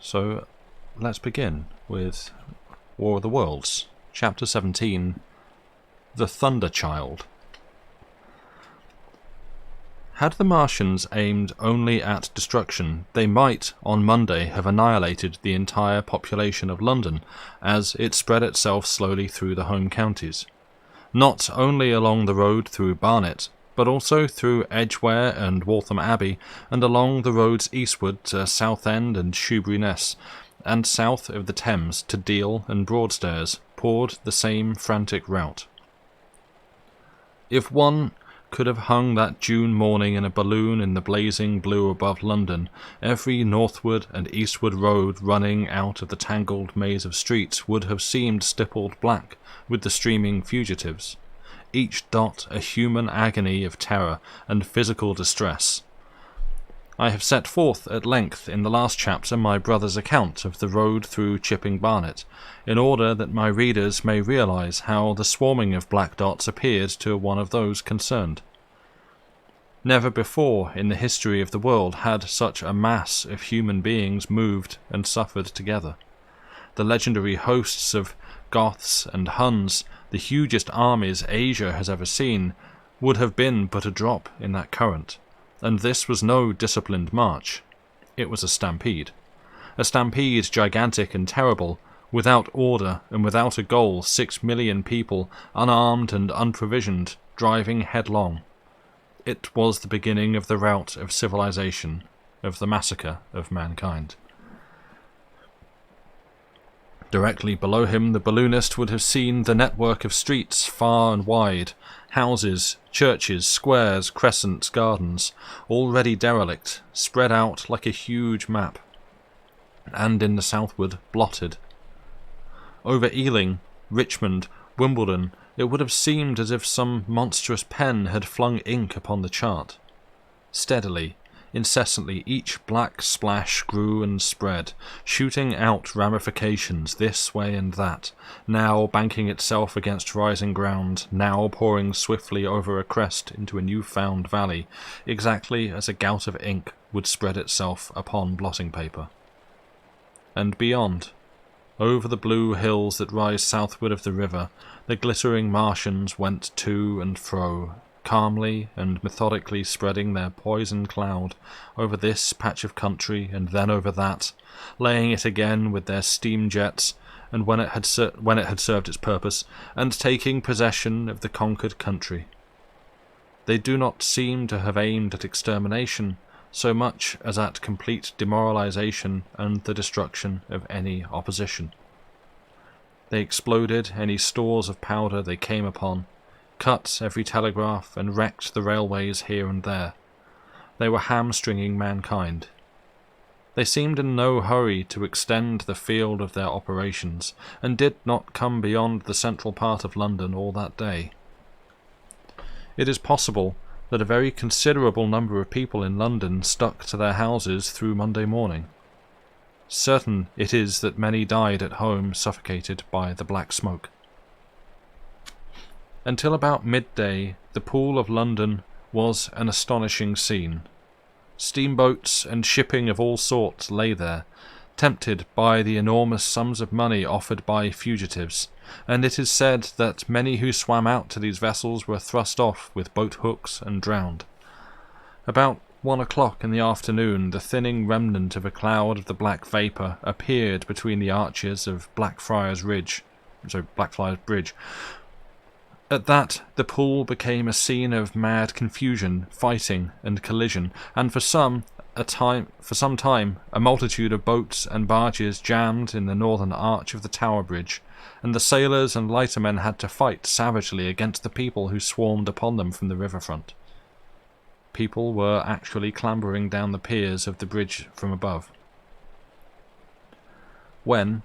So let's begin with War of the Worlds, Chapter 17, The Thunder Child. Had the Martians aimed only at destruction, they might, on Monday, have annihilated the entire population of London as it spread itself slowly through the home counties. Not only along the road through Barnet, but also through Edgware and Waltham Abbey, and along the roads eastward to Southend and Shoeburyness, and south of the Thames to Deal and Broadstairs, poured the same frantic rout. If one could have hung that June morning in a balloon in the blazing blue above London, every northward and eastward road running out of the tangled maze of streets would have seemed stippled black with the streaming fugitives, each dot a human agony of terror and physical distress. I have set forth at length in the last chapter my brother's account of the road through Chipping Barnet, in order that my readers may realise how the swarming of black dots appeared to one of those concerned. Never before in the history of the world had such a mass of human beings moved and suffered together. The legendary hosts of Goths and Huns, the hugest armies Asia has ever seen, would have been but a drop in that current. And this was no disciplined march. It was a stampede. A stampede gigantic and terrible, without order and without a goal, 6 million people, unarmed and unprovisioned, driving headlong. It was the beginning of the rout of civilization, of the massacre of mankind. Directly below him the balloonist would have seen the network of streets far and wide, houses, churches, squares, crescents, gardens, already derelict, spread out like a huge map, and in the southward blotted. Over Ealing, Richmond, Wimbledon, it would have seemed as if some monstrous pen had flung ink upon the chart. Steadily, incessantly, each black splash grew and spread, shooting out ramifications this way and that, now banking itself against rising ground, now pouring swiftly over a crest into a new-found valley, exactly as a gout of ink would spread itself upon blotting paper. And beyond, over the blue hills that rise southward of the river, the glittering Martians went to and fro, calmly and methodically spreading their poison cloud over this patch of country and then over that, laying it again with their steam jets, and when it had served its purpose, and taking possession of the conquered country. They do not seem to have aimed at extermination so much as at complete demoralization and the destruction of any opposition. They exploded any stores of powder they came upon, cut every telegraph and wrecked the railways here and there. They were hamstringing mankind. They seemed in no hurry to extend the field of their operations, and did not come beyond the central part of London all that day. It is possible that a very considerable number of people in London stuck to their houses through Monday morning. Certain it is that many died at home suffocated by the black smoke. Until about midday, the Pool of London was an astonishing scene. Steamboats and shipping of all sorts lay there, tempted by the enormous sums of money offered by fugitives, and it is said that many who swam out to these vessels were thrust off with boat hooks and drowned. About 1 o'clock in the afternoon, the thinning remnant of a cloud of the black vapour appeared between the arches of Blackfriars Bridge. At that, the pool became a scene of mad confusion, fighting, and collision, and for some time, a multitude of boats and barges jammed in the northern arch of the Tower Bridge, and the sailors and lightermen had to fight savagely against the people who swarmed upon them from the riverfront. People were actually clambering down the piers of the bridge from above. When,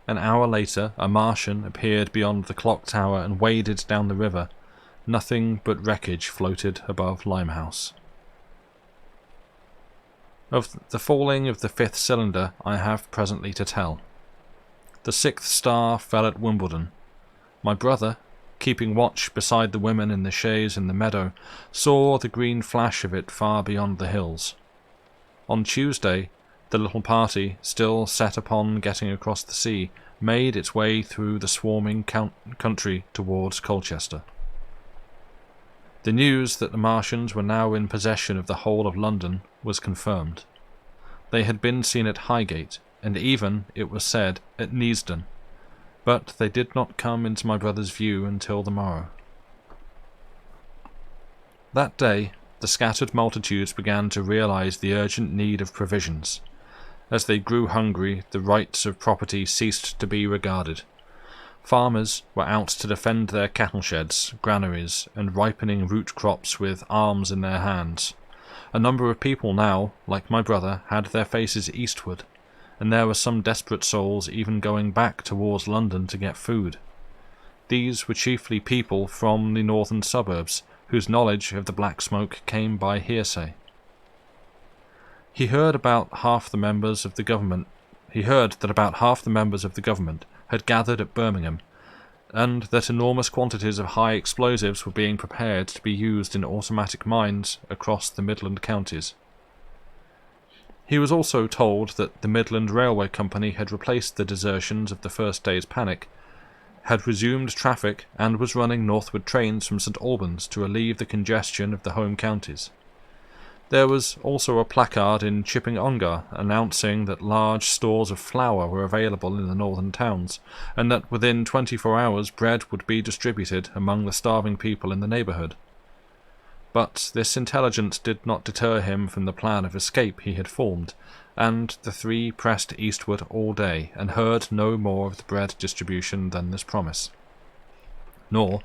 an hour later, a Martian appeared beyond the clock tower and waded down the river, nothing but wreckage floated above Limehouse. Of the falling of the 5th cylinder I have presently to tell. The 6th star fell at Wimbledon. My brother, keeping watch beside the women in the chaise in the meadow, saw the green flash of it far beyond the hills. On Tuesday, The little party, still set upon getting across the sea, made its way through the swarming country towards Colchester. The news that the Martians were now in possession of the whole of London was confirmed. They had been seen at Highgate, and even, it was said, at Neasden, but they did not come into my brother's view until the morrow. That day, the scattered multitudes began to realize the urgent need of provisions. As they grew hungry, the rights of property ceased to be regarded. Farmers were out to defend their cattle sheds, granaries, and ripening root crops with arms in their hands. A number of people now, like my brother, had their faces eastward, and there were some desperate souls even going back towards London to get food. These were chiefly people from the northern suburbs, whose knowledge of the Black Smoke came by hearsay. He heard that about half the members of the government had gathered at Birmingham, and that enormous quantities of high explosives were being prepared to be used in automatic mines across the Midland counties. He was also told that the Midland Railway Company had replaced the desertions of the first day's panic, had resumed traffic, and was running northward trains from St Albans to relieve the congestion of the home counties. There was also a placard in Chipping Ongar announcing that large stores of flour were available in the northern towns, and that within 24 hours bread would be distributed among the starving people in the neighbourhood. But this intelligence did not deter him from the plan of escape he had formed, and the three pressed eastward all day, and heard no more of the bread distribution than this promise. Nor,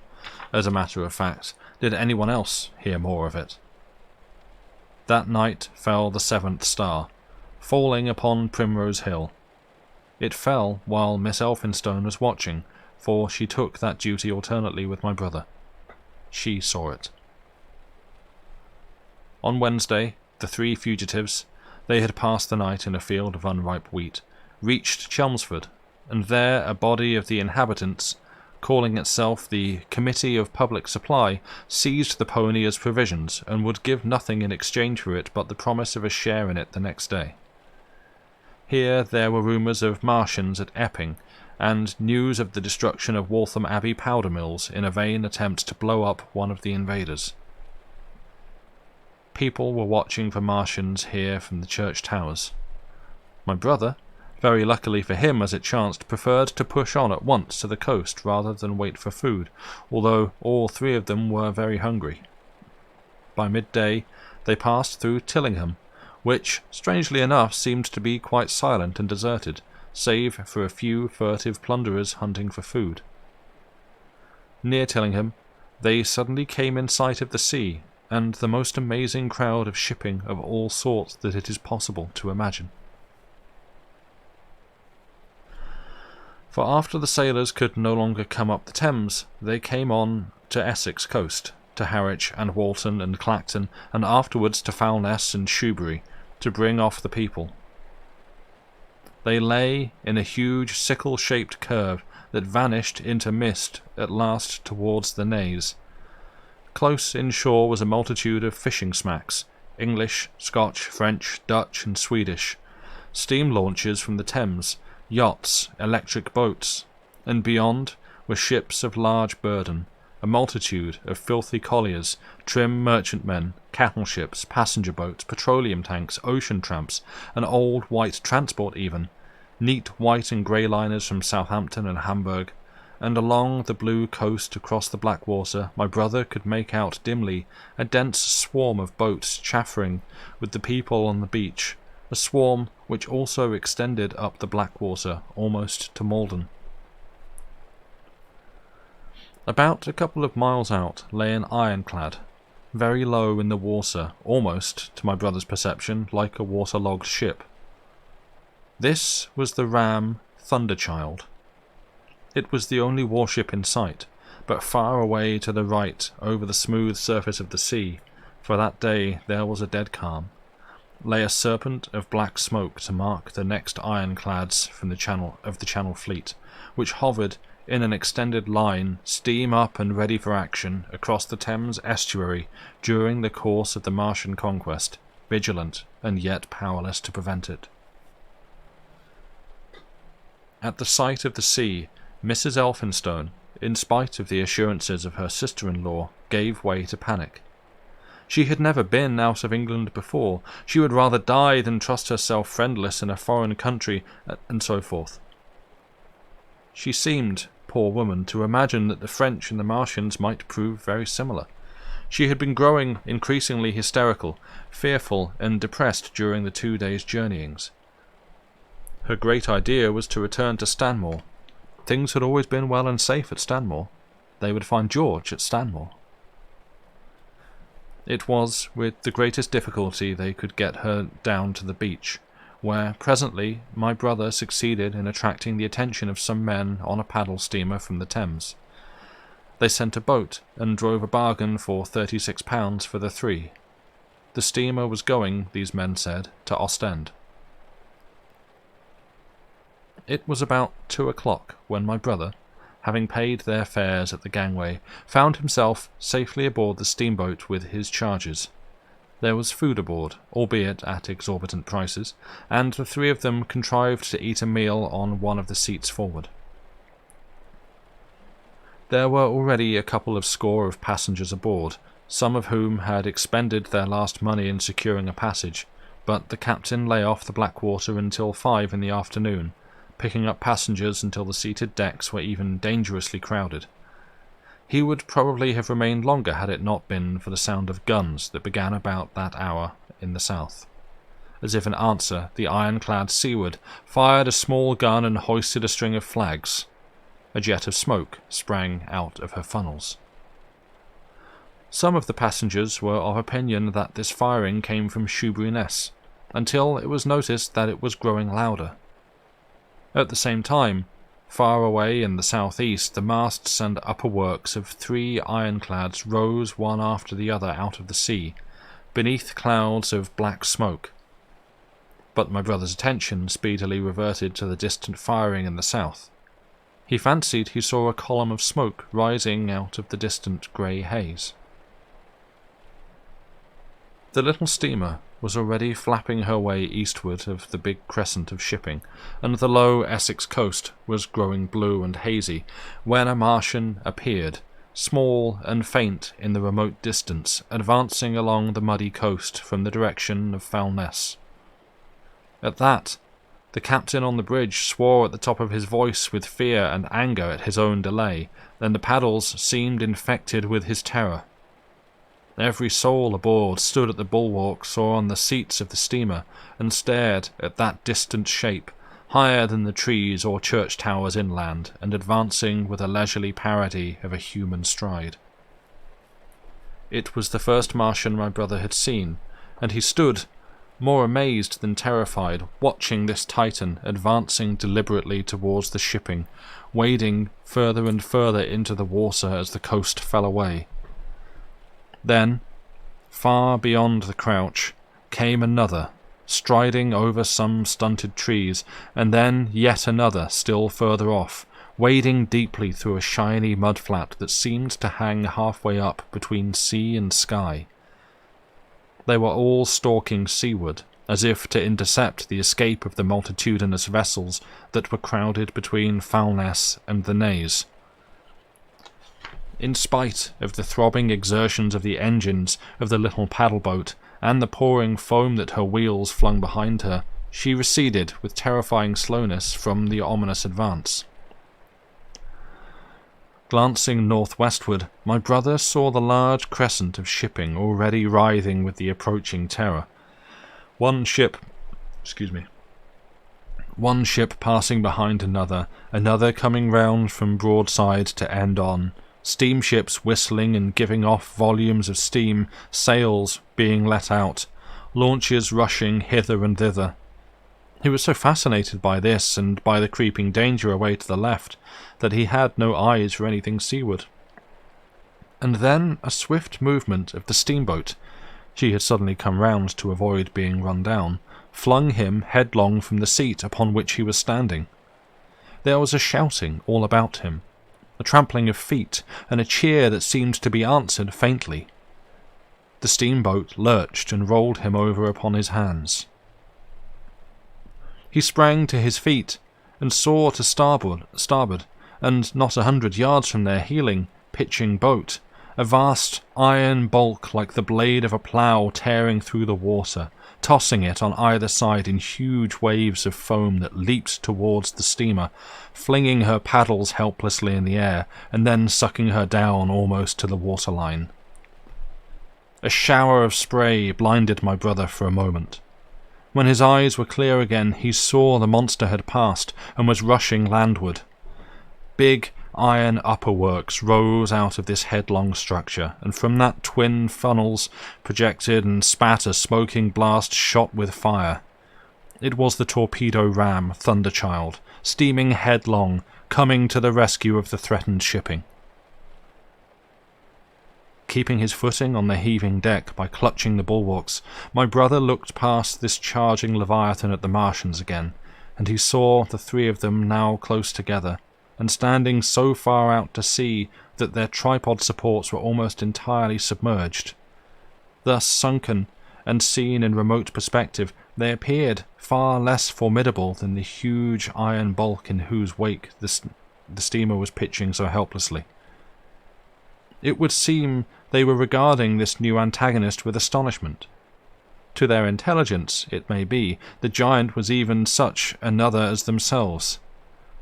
as a matter of fact, did anyone else hear more of it. That night fell the 7th star, falling upon Primrose Hill. It fell while Miss Elphinstone was watching, for she took that duty alternately with my brother. She saw it. On Wednesday, the three fugitives, they had passed the night in a field of unripe wheat, reached Chelmsford, and there a body of the inhabitants, calling itself the Committee of Public Supply, seized the pony as provisions, and would give nothing in exchange for it but the promise of a share in it the next day. Here there were rumours of Martians at Epping, and news of the destruction of Waltham Abbey powder mills in a vain attempt to blow up one of the invaders. People were watching for Martians here from the church towers. My brother, very luckily for him as it chanced, preferred to push on at once to the coast rather than wait for food, although all three of them were very hungry. By midday they passed through Tillingham, which, strangely enough, seemed to be quite silent and deserted, save for a few furtive plunderers hunting for food. Near Tillingham they suddenly came in sight of the sea, and the most amazing crowd of shipping of all sorts that it is possible to imagine. For after the sailors could no longer come up the Thames, they came on to Essex coast, to Harwich and Walton and Clacton, and afterwards to Foulness and Shoebury, to bring off the people. They lay in a huge sickle-shaped curve that vanished into mist at last towards the Naze. Close inshore was a multitude of fishing smacks, English, Scotch, French, Dutch, and Swedish, steam launches from the Thames, yachts, electric boats, and beyond were ships of large burden, a multitude of filthy colliers, trim merchantmen, cattle ships, passenger boats, petroleum tanks, ocean tramps, an old white transport even, neat white and grey liners from Southampton and Hamburg, and along the blue coast across the Blackwater my brother could make out dimly a dense swarm of boats chaffering with the people on the beach, a swarm which also extended up the Blackwater almost to Malden. About a couple of miles out lay an ironclad, very low in the water, almost, to my brother's perception, like a waterlogged ship. This was the ram Thunderchild. It was the only warship in sight, but far away to the right over the smooth surface of the sea, for that day there was a dead calm, lay a serpent of black smoke to mark the next ironclads from the Channel Fleet, which hovered in an extended line, steam up and ready for action, across the Thames estuary during the course of the Martian conquest, vigilant and yet powerless to prevent it. At the sight of the sea, Mrs. Elphinstone, in spite of the assurances of her sister-in-law, gave way to panic. She had never been out of England before. She would rather die than trust herself friendless in a foreign country, and so forth. She seemed, poor woman, to imagine that the French and the Martians might prove very similar. She had been growing increasingly hysterical, fearful, and depressed during the 2 days' journeyings. Her great idea was to return to Stanmore. Things had always been well and safe at Stanmore. They would find George at Stanmore. It was with the greatest difficulty they could get her down to the beach, where presently my brother succeeded in attracting the attention of some men on a paddle steamer from the Thames. They sent a boat and drove a bargain for £36 for the three. The steamer was going, these men said, to Ostend. It was about 2 o'clock when my brother, having paid their fares at the gangway, found himself safely aboard the steamboat with his charges. There was food aboard, albeit at exorbitant prices, and the three of them contrived to eat a meal on one of the seats forward. There were already a couple of score of passengers aboard, some of whom had expended their last money in securing a passage, but the captain lay off the Blackwater until 5 in the afternoon, picking up passengers until the seated decks were even dangerously crowded. He would probably have remained longer had it not been for the sound of guns that began about that hour in the south. As if in answer, the ironclad Seaward fired a small gun and hoisted a string of flags. A jet of smoke sprang out of her funnels. Some of the passengers were of opinion that this firing came from Shoeburyness, until it was noticed that it was growing louder. At the same time, far away in the southeast, the masts and upper works of 3 ironclads rose one after the other out of the sea, beneath clouds of black smoke. But my brother's attention speedily reverted to the distant firing in the south. He fancied he saw a column of smoke rising out of the distant grey haze. The little steamer was already flapping her way eastward of the big crescent of shipping, and the low Essex coast was growing blue and hazy, when a Martian appeared, small and faint in the remote distance, advancing along the muddy coast from the direction of Foulness. At that, the captain on the bridge swore at the top of his voice with fear and anger at his own delay, and the paddles seemed infected with his terror. Every soul aboard stood at the bulwarks or on the seats of the steamer and stared at that distant shape, higher than the trees or church towers inland, and advancing with a leisurely parody of a human stride. It was the first Martian my brother had seen, and he stood, more amazed than terrified, watching this Titan advancing deliberately towards the shipping, wading further and further into the water as the coast fell away. Then, far beyond the crouch, came another, striding over some stunted trees, and then yet another still further off, wading deeply through a shiny mudflat that seemed to hang halfway up between sea and sky. They were all stalking seaward, as if to intercept the escape of the multitudinous vessels that were crowded between Foulness and the Naze. In spite of the throbbing exertions of the engines of the little paddle-boat and the pouring foam that her wheels flung behind her, she receded with terrifying slowness from the ominous advance. Glancing northwestward, my brother saw the large crescent of shipping already writhing with the approaching terror. One ship passing behind another, another coming round from broadside to end on, steamships whistling and giving off volumes of steam, sails being let out, launches rushing hither and thither. He was so fascinated by this and by the creeping danger away to the left that he had no eyes for anything seaward. And then a swift movement of the steamboat, she had suddenly come round to avoid being run down, flung him headlong from the seat upon which he was standing. There was a shouting all about him, a trampling of feet, and a cheer that seemed to be answered faintly. The steamboat lurched and rolled him over upon his hands. He sprang to his feet, and saw to starboard, and not 100 yards from their heeling, pitching boat, a vast iron bulk like the blade of a plough tearing through the water, tossing it on either side in huge waves of foam that leaped towards the steamer, flinging her paddles helplessly in the air, and then sucking her down almost to the waterline. A shower of spray blinded my brother for a moment. When his eyes were clear again, he saw the monster had passed and was rushing landward. Big iron upperworks rose out of this headlong structure, and from that twin funnels projected and spat a smoking blast shot with fire. It was the torpedo ram Thunderchild, steaming headlong, coming to the rescue of the threatened shipping. Keeping his footing on the heaving deck by clutching the bulwarks, my brother looked past this charging Leviathan at the Martians again, and he saw the three of them now close together, and standing so far out to sea that their tripod supports were almost entirely submerged. Thus sunken, and seen in remote perspective, they appeared far less formidable than the huge iron bulk in whose wake the steamer was pitching so helplessly. It would seem they were regarding this new antagonist with astonishment. To their intelligence, it may be, the giant was even such another as themselves.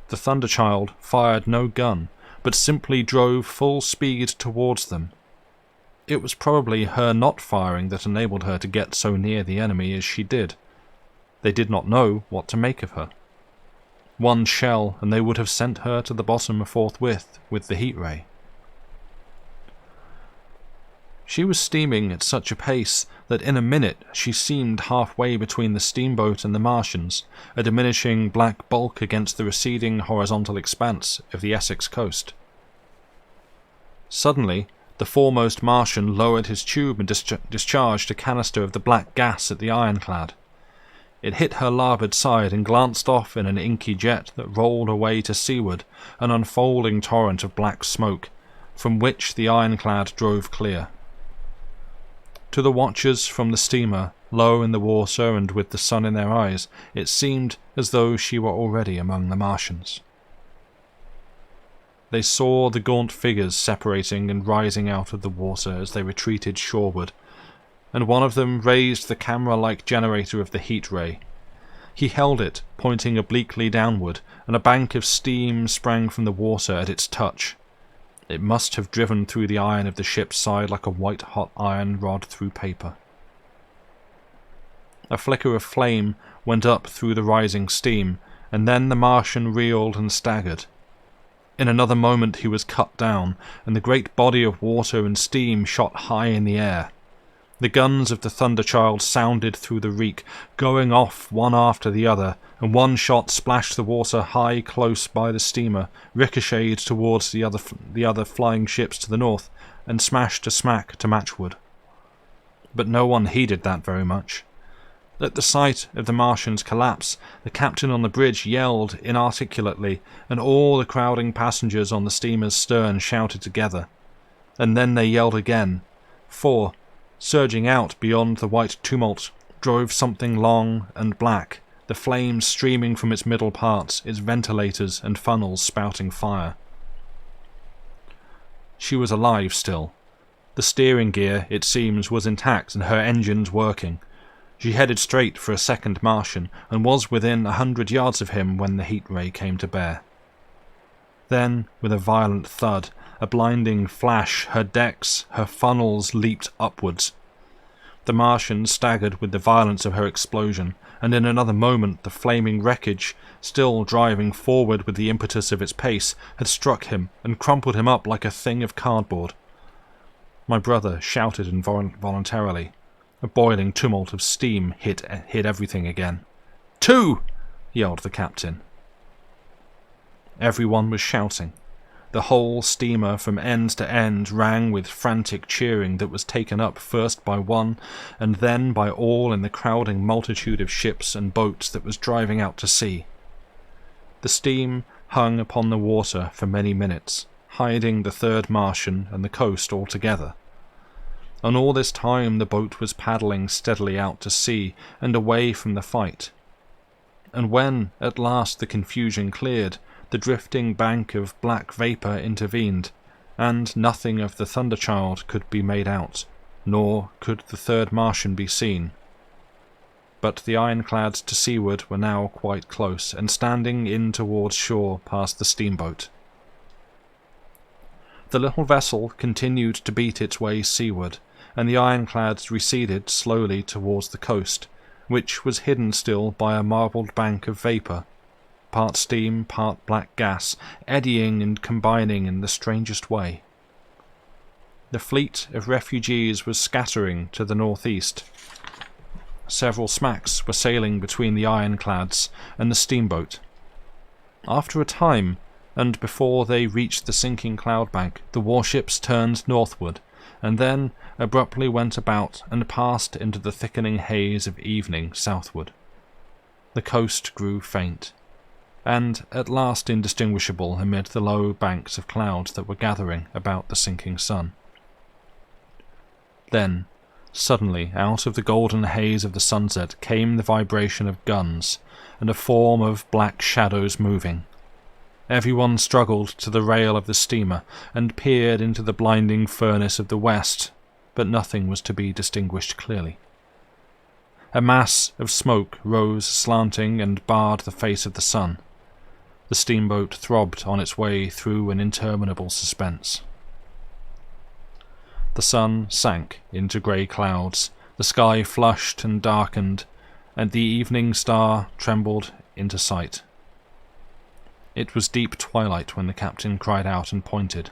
The Thunderchild fired no gun, but simply drove full speed towards them. It was probably her not firing that enabled her to get so near the enemy as she did. They did not know what to make of her. One shell, and they would have sent her to the bottom forthwith with the heat ray. She was steaming at such a pace that in a minute she seemed halfway between the steamboat and the Martians, a diminishing black bulk against the receding horizontal expanse of the Essex coast. Suddenly, the foremost Martian lowered his tube and discharged a canister of the black gas at the ironclad. It hit her larboard side and glanced off in an inky jet that rolled away to seaward, an unfolding torrent of black smoke, from which the ironclad drove clear. To the watchers from the steamer, low in the water and with the sun in their eyes, it seemed as though she were already among the Martians. They saw the gaunt figures separating and rising out of the water as they retreated shoreward, and one of them raised the camera-like generator of the heat ray. He held it, pointing obliquely downward, and a bank of steam sprang from the water at its touch. It must have driven through the iron of the ship's side like a white-hot iron rod through paper. A flicker of flame went up through the rising steam, and then the Martian reeled and staggered. In another moment he was cut down, and the great body of water and steam shot high in the air. The guns of the Thunderchild sounded through the reek, going off one after the other, and one shot splashed the water high close by the steamer, ricocheted towards the other flying ships to the north, and smashed a smack to matchwood. But no one heeded that very much. At the sight of the Martian's collapse, the captain on the bridge yelled inarticulately, and all the crowding passengers on the steamer's stern shouted together. And then they yelled again, for, surging out beyond the white tumult, drove something long and black, the flames streaming from its middle parts, its ventilators and funnels spouting fire. She was alive still. The steering gear, it seems, was intact and her engines working. She headed straight for a second Martian, and was within 100 yards of him when the heat ray came to bear. Then, with a violent thud, a blinding flash, her decks, her funnels leaped upwards. The Martian staggered with the violence of her explosion, and in another moment the flaming wreckage, still driving forward with the impetus of its pace, had struck him and crumpled him up like a thing of cardboard. My brother shouted involuntarily. A boiling tumult of steam hit everything again. "Two!" yelled the captain. Everyone was shouting. The whole steamer from end to end rang with frantic cheering that was taken up first by one and then by all in the crowding multitude of ships and boats that was driving out to sea. The steam hung upon the water for many minutes, hiding the third Martian and the coast altogether. And all this time the boat was paddling steadily out to sea and away from the fight. and when at last the confusion cleared, the drifting bank of black vapour intervened, and nothing of the Thunderchild could be made out, nor could the third Martian be seen. But the ironclads to seaward were now quite close, and standing in towards shore past the steamboat. The little vessel continued to beat its way seaward, and the ironclads receded slowly towards the coast, which was hidden still by a marbled bank of vapour, part steam, part black gas, eddying and combining in the strangest way. The fleet of refugees was scattering to the northeast. Several smacks were sailing between the ironclads and the steamboat. After a time, and before they reached the sinking cloudbank, the warships turned northward, and then abruptly went about and passed into the thickening haze of evening southward. The coast grew faint, and at last indistinguishable amid the low banks of clouds that were gathering about the sinking sun. Then, suddenly, out of the golden haze of the sunset came the vibration of guns, and a form of black shadows moving. Everyone struggled to the rail of the steamer, and peered into the blinding furnace of the west, but nothing was to be distinguished clearly. A mass of smoke rose slanting and barred the face of the sun. The steamboat throbbed on its way through an interminable suspense. The sun sank into grey clouds, the sky flushed and darkened, and the evening star trembled into sight. It was deep twilight when the captain cried out and pointed.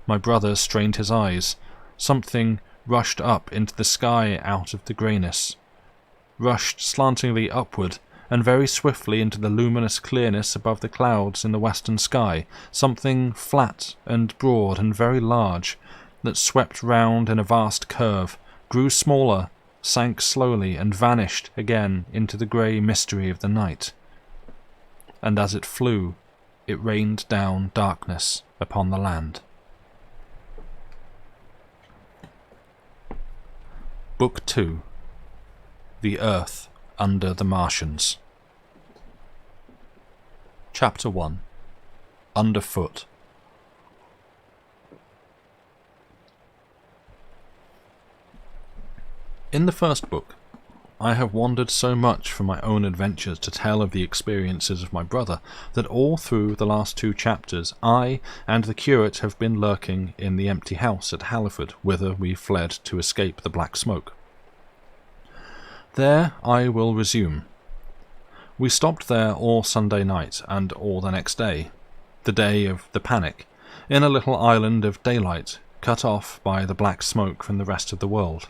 My brother strained his eyes. Something rushed up into the sky out of the greyness, rushed slantingly upward, and very swiftly into the luminous clearness above the clouds in the western sky, something flat and broad and very large, that swept round in a vast curve, grew smaller, sank slowly, and vanished again into the grey mystery of the night. And as it flew, it rained down darkness upon the land. Book 2. The Earth Under the Martians. Chapter 1. Underfoot. In the first book, I have wandered so much from my own adventures to tell of the experiences of my brother that all through the last 2 chapters I and the curate have been lurking in the empty house at Halliford, whither we fled to escape the black smoke. There I will resume. We stopped there all Sunday night and all the next day, the day of the panic, in a little island of daylight, cut off by the black smoke from the rest of the world.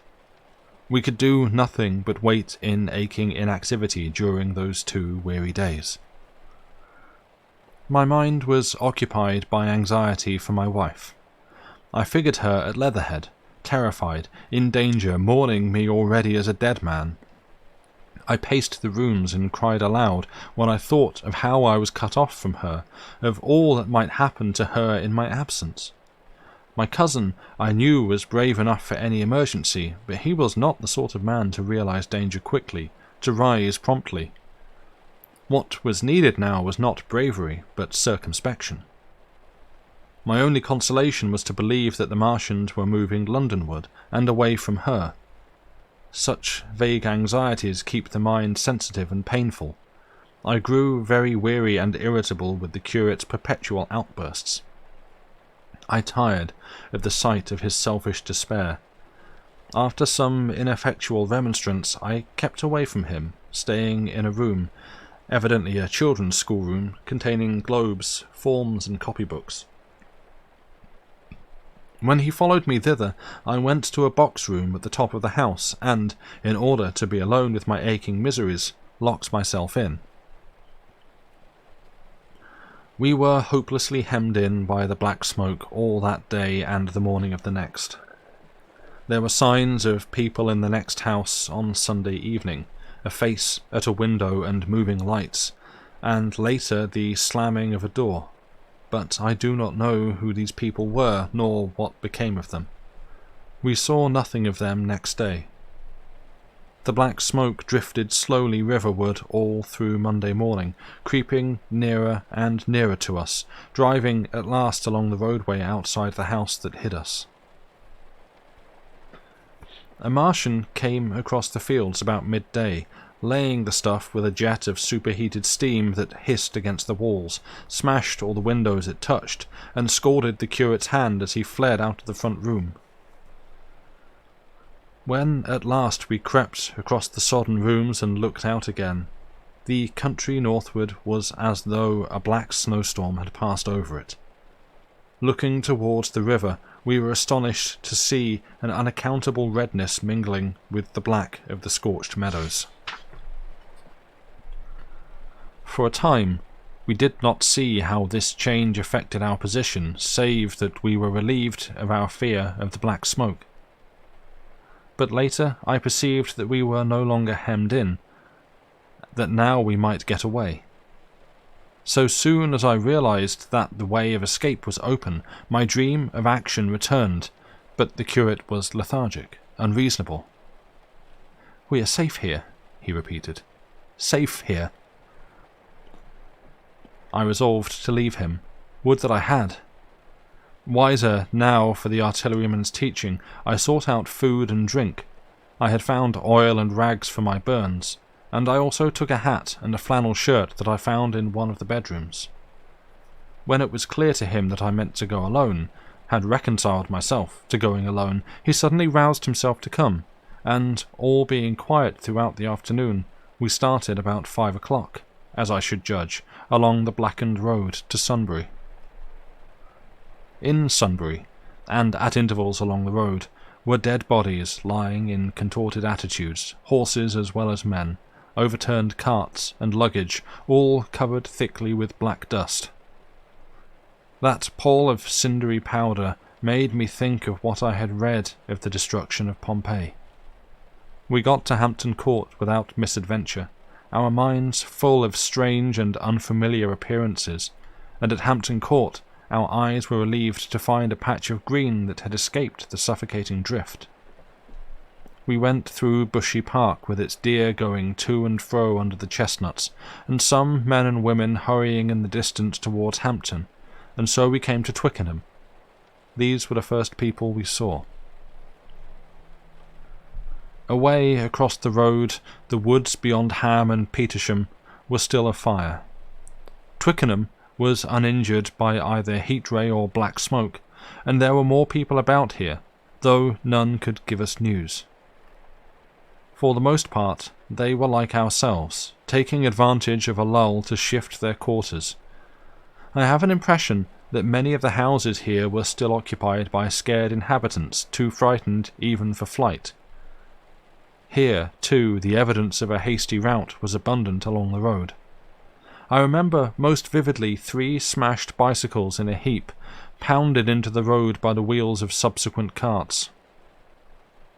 We could do nothing but wait in aching inactivity during those 2 weary days. My mind was occupied by anxiety for my wife. I figured her at Leatherhead, terrified, in danger, mourning me already as a dead man. I paced the rooms and cried aloud when I thought of how I was cut off from her, of all that might happen to her in my absence. My cousin, I knew, was brave enough for any emergency, but he was not the sort of man to realize danger quickly, to rise promptly. What was needed now was not bravery, but circumspection. My only consolation was to believe that the Martians were moving Londonward, and away from her. Such vague anxieties keep the mind sensitive and painful. I grew very weary and irritable with the curate's perpetual outbursts. I tired of the sight of his selfish despair. After some ineffectual remonstrance, I kept away from him, staying in a room, evidently a children's schoolroom, containing globes, forms, and copybooks. When he followed me thither, I went to a box room at the top of the house, and, in order to be alone with my aching miseries, locked myself in. We were hopelessly hemmed in by the black smoke all that day and the morning of the next. There were signs of people in the next house on Sunday evening, a face at a window and moving lights, and later the slamming of a door. But I do not know who these people were, nor what became of them. We saw nothing of them next day. The black smoke drifted slowly riverward all through Monday morning, creeping nearer and nearer to us, driving at last along the roadway outside the house that hid us. A Martian came across the fields about midday, laying the stuff with a jet of superheated steam that hissed against the walls, smashed all the windows it touched, and scalded the curate's hand as he fled out of the front room. When at last we crept across the sodden rooms and looked out again, the country northward was as though a black snowstorm had passed over it. Looking towards the river, we were astonished to see an unaccountable redness mingling with the black of the scorched meadows. For a time, we did not see how this change affected our position, save that we were relieved of our fear of the black smoke. But later I perceived that we were no longer hemmed in, that now we might get away. So soon as I realized that the way of escape was open, my dream of action returned, but the curate was lethargic, unreasonable. "We are safe here," he repeated. "Safe here." I resolved to leave him. Would that I had. Wiser now for the artilleryman's teaching, I sought out food and drink. I had found oil and rags for my burns, and I also took a hat and a flannel shirt that I found in one of the bedrooms. When it was clear to him that I meant to go alone, had reconciled myself to going alone, he suddenly roused himself to come, and, all being quiet throughout the afternoon, we started about 5 o'clock, as I should judge, along the blackened road to Sunbury. In Sunbury, and at intervals along the road, were dead bodies lying in contorted attitudes, horses as well as men, overturned carts and luggage, all covered thickly with black dust. That pall of cindery powder made me think of what I had read of the destruction of Pompeii. We got to Hampton Court without misadventure, our minds full of strange and unfamiliar appearances, and at Hampton Court our eyes were relieved to find a patch of green that had escaped the suffocating drift. We went through Bushy Park with its deer going to and fro under the chestnuts, and some men and women hurrying in the distance towards Hampton, and so we came to Twickenham. These were the first people we saw. Away across the road, the woods beyond Ham and Petersham were still afire. Twickenham was uninjured by either heat ray or black smoke, and there were more people about here, though none could give us news. For the most part, they were like ourselves, taking advantage of a lull to shift their quarters. I have an impression that many of the houses here were still occupied by scared inhabitants, too frightened even for flight. Here, too, the evidence of a hasty rout was abundant along the road. I remember most vividly 3 smashed bicycles in a heap, pounded into the road by the wheels of subsequent carts.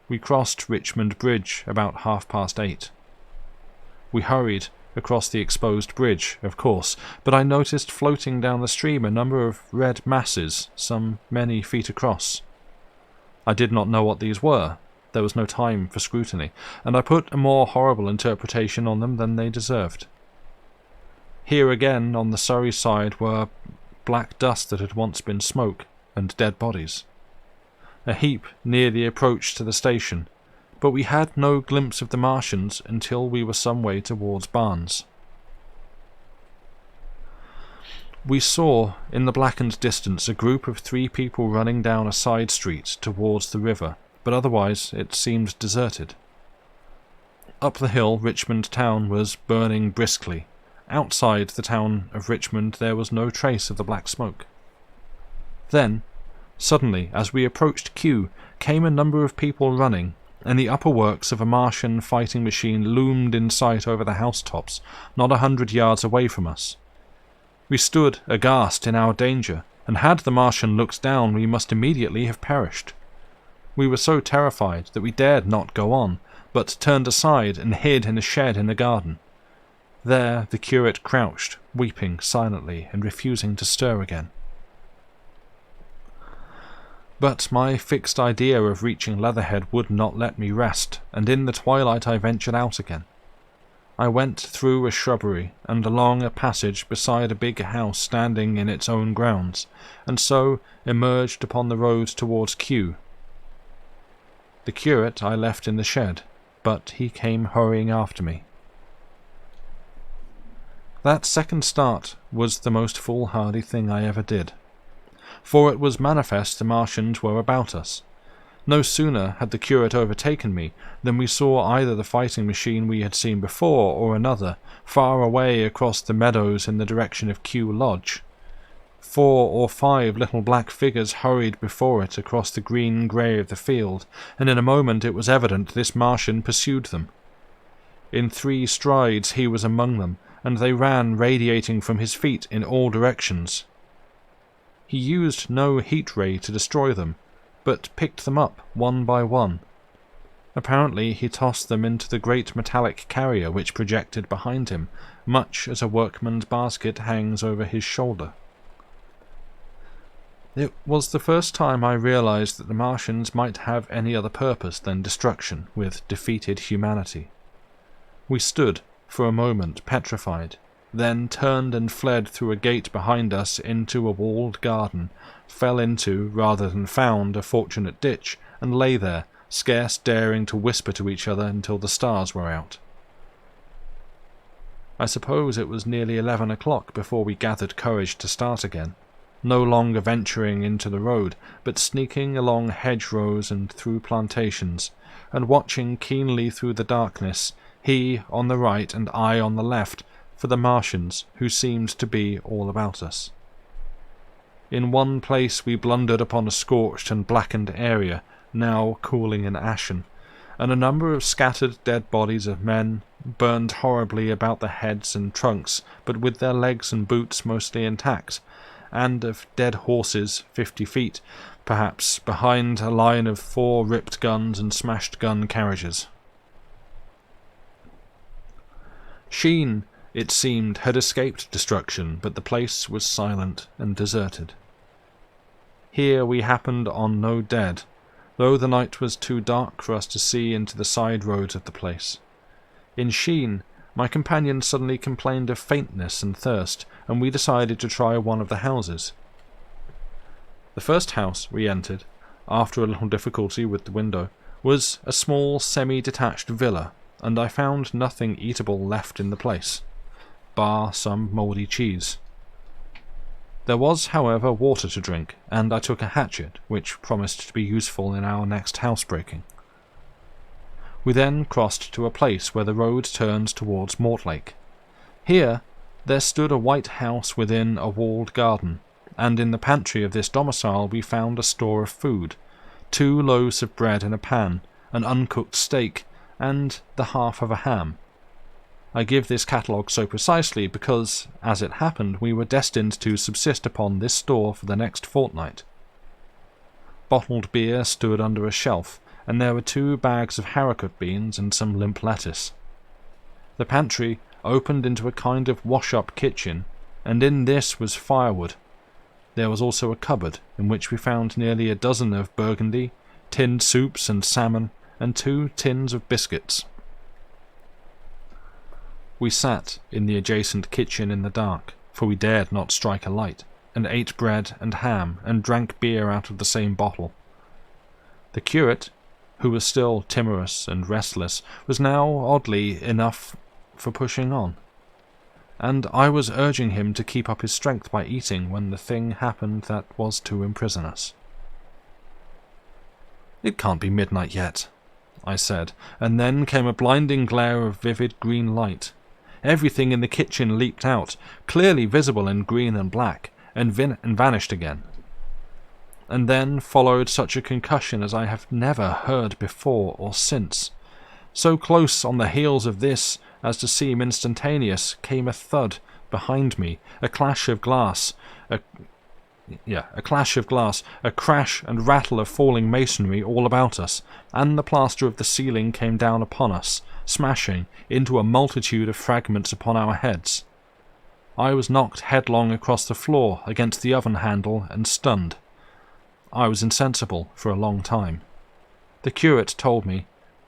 We crossed Richmond Bridge about 8:30. We hurried across the exposed bridge, of course, but I noticed floating down the stream a number of red masses, some many feet across. I did not know what these were. There was no time for scrutiny, and I put a more horrible interpretation on them than they deserved. Here again, on the Surrey side, were black dust that had once been smoke, and dead bodies. A heap near the approach to the station, but we had no glimpse of the Martians until we were some way towards Barnes. We saw, in the blackened distance, a group of 3 people running down a side street towards the river, but otherwise it seemed deserted. Up the hill, Richmond town was burning briskly. Outside the town of Richmond there was no trace of the black smoke. Then, suddenly, as we approached Kew, came a number of people running, and the upper works of a Martian fighting machine loomed in sight over the housetops, not 100 yards away from us. We stood aghast in our danger, and had the Martian looked down we must immediately have perished. We were so terrified that we dared not go on, but turned aside and hid in a shed in the garden. There the curate crouched, weeping silently and refusing to stir again. But my fixed idea of reaching Leatherhead would not let me rest, and in the twilight I ventured out again. I went through a shrubbery and along a passage beside a big house standing in its own grounds, and so emerged upon the road towards Kew. The curate I left in the shed, but he came hurrying after me. That second start was the most foolhardy thing I ever did, for it was manifest the Martians were about us. No sooner had the curate overtaken me than we saw either the fighting machine we had seen before or another, far away across the meadows in the direction of Kew Lodge. 4 or 5 little black figures hurried before it across the green-grey of the field, and in a moment it was evident this Martian pursued them. In 3 strides he was among them, and they ran radiating from his feet in all directions. He used no heat ray to destroy them, but picked them up one by one. Apparently he tossed them into the great metallic carrier which projected behind him, much as a workman's basket hangs over his shoulder. It was the first time I realized that the Martians might have any other purpose than destruction with defeated humanity. We stood, for a moment, petrified, then turned and fled through a gate behind us into a walled garden, fell into, rather than found, a fortunate ditch, and lay there, scarce daring to whisper to each other until the stars were out. I suppose it was nearly 11 o'clock before we gathered courage to start again, no longer venturing into the road, but sneaking along hedgerows and through plantations, and watching keenly through the darkness, he on the right and I on the left, for the Martians, who seemed to be all about us. In one place we blundered upon a scorched and blackened area, now cooling and ashen, and a number of scattered dead bodies of men, burned horribly about the heads and trunks, but with their legs and boots mostly intact, and of dead horses 50 feet, perhaps, behind a line of 4 ripped guns and smashed gun carriages. Sheen, it seemed, had escaped destruction, but the place was silent and deserted. Here we happened on no dead, though the night was too dark for us to see into the side roads of the place. In Sheen, my companion suddenly complained of faintness and thirst, and we decided to try one of the houses. The first house we entered, after a little difficulty with the window, was a small semi-detached villa, and I found nothing eatable left in the place, bar some mouldy cheese. There was, however, water to drink, and I took a hatchet, which promised to be useful in our next housebreaking. We then crossed to a place where the road turns towards Mortlake. Here there stood a white house within a walled garden, and in the pantry of this domicile we found a store of food, 2 loaves of bread in a pan, an uncooked steak, and the half of a ham. I give this catalogue so precisely because, as it happened, we were destined to subsist upon this store for the next fortnight. Bottled beer stood under a shelf, and there were 2 bags of haricot beans and some limp lettuce. The pantry opened into a kind of wash-up kitchen, and in this was firewood. There was also a cupboard, in which we found nearly a dozen of burgundy, tinned soups and salmon, and 2 tins of biscuits. We sat in the adjacent kitchen in the dark, for we dared not strike a light, and ate bread and ham, and drank beer out of the same bottle. The curate, who was still timorous and restless, was now oddly enough for pushing on, and I was urging him to keep up his strength by eating when the thing happened that was to imprison us. "It can't be midnight yet," I said, and then came a blinding glare of vivid green light. Everything in the kitchen leaped out, clearly visible in green and black, and vanished again. And then followed such a concussion as I have never heard before or since. So close on the heels of this as to seem instantaneous came a thud behind me, a clash of glass, a crash and rattle of falling masonry all about us, and the plaster of the ceiling came down upon us, smashing into a multitude of fragments upon our heads. I was knocked headlong across the floor against the oven handle and stunned. I was insensible for a long time. The curate told me...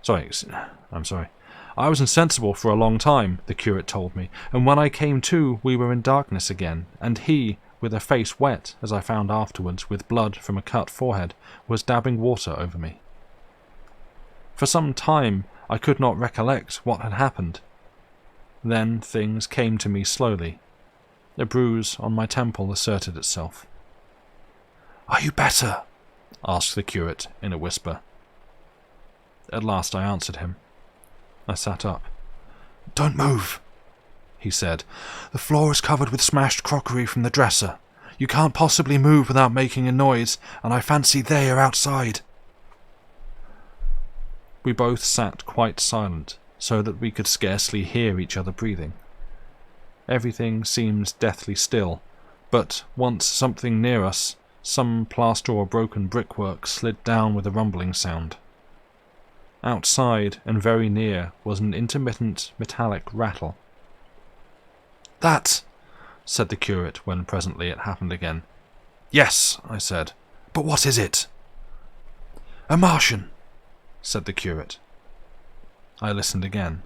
I was insensible for a long time, the curate told me, and when I came to, we were in darkness again, and he, with a face wet, as I found afterwards, with blood from a cut forehead, was dabbing water over me. For some time I could not recollect what had happened. Then things came to me slowly. A bruise on my temple asserted itself. "Are you better?" asked the curate in a whisper. At last I answered him. I sat up. "Don't move," he said. "The floor is covered with smashed crockery from the dresser. You can't possibly move without making a noise, and I fancy they are outside." We both sat quite silent, so that we could scarcely hear each other breathing. Everything seemed deathly still, but once something near us, some plaster or broken brickwork, slid down with a rumbling sound. Outside and very near was an intermittent metallic rattle. "That!" said the curate when presently it happened again. "Yes," I said. "But what is it?" "A Martian," said the curate. I listened again.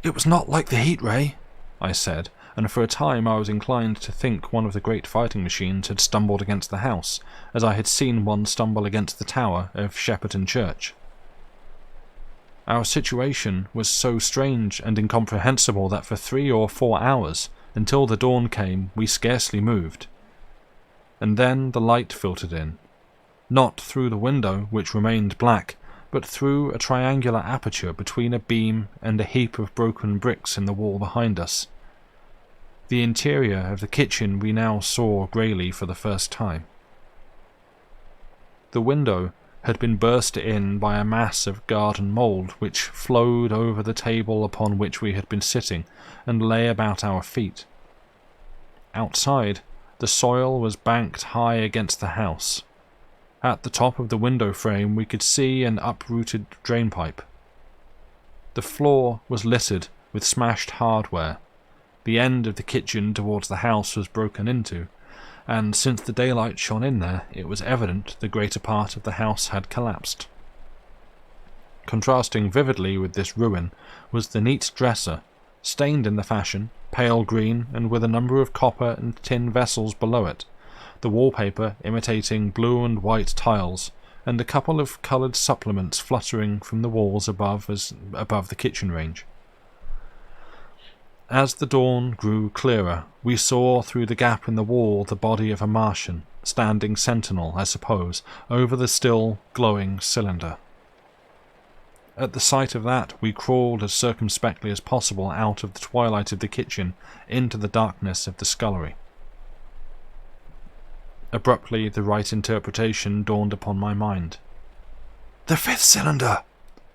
"It was not like the heat ray," I said, and for a time I was inclined to think one of the great fighting machines had stumbled against the house, as I had seen one stumble against the tower of Shepperton Church. Our situation was so strange and incomprehensible that for 3 or 4 hours, until the dawn came, we scarcely moved. And then the light filtered in, not through the window, which remained black, but through a triangular aperture between a beam and a heap of broken bricks in the wall behind us. The interior of the kitchen we now saw greyly for the first time. The window had been burst in by a mass of garden mould which flowed over the table upon which we had been sitting and lay about our feet. Outside, the soil was banked high against the house. At the top of the window frame we could see an uprooted drainpipe. The floor was littered with smashed hardware. The end of the kitchen towards the house was broken into, and since the daylight shone in there, it was evident the greater part of the house had collapsed. Contrasting vividly with this ruin was the neat dresser, stained in the fashion, pale green, and with a number of copper and tin vessels below it, the wallpaper imitating blue and white tiles, and a couple of coloured supplements fluttering from the walls above the kitchen range. As the dawn grew clearer, we saw through the gap in the wall the body of a Martian, standing sentinel, I suppose, over the still, glowing cylinder. At the sight of that, we crawled as circumspectly as possible out of the twilight of the kitchen into the darkness of the scullery. Abruptly, the right interpretation dawned upon my mind. "The 5th cylinder!"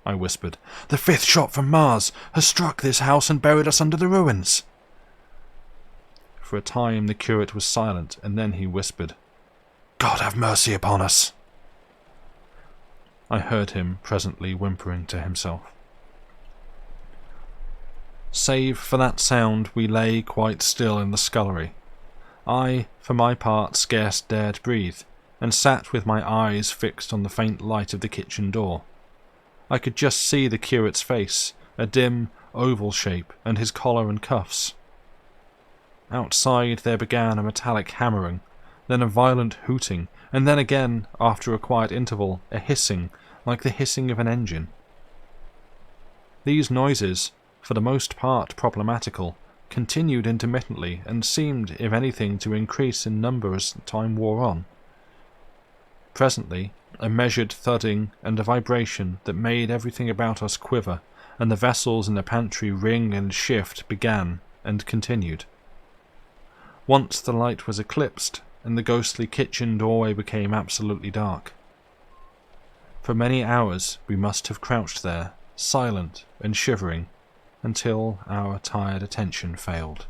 I whispered. "The 5th shot from Mars has struck this house and buried us under the ruins." For a time the curate was silent, and then he whispered, "God have mercy upon us." I heard him presently whimpering to himself. Save for that sound, we lay quite still in the scullery. I, for my part, scarce dared breathe, and sat with my eyes fixed on the faint light of the kitchen door. I could just see the curate's face, a dim, oval shape, and his collar and cuffs. Outside there began a metallic hammering, then a violent hooting, and then again, after a quiet interval, a hissing, like the hissing of an engine. These noises, for the most part problematical, continued intermittently and seemed, if anything, to increase in number as time wore on. Presently, a measured thudding and a vibration that made everything about us quiver, and the vessels in the pantry ring and shift began and continued. Once the light was eclipsed, and the ghostly kitchen doorway became absolutely dark. For many hours we must have crouched there, silent and shivering, until our tired attention failed.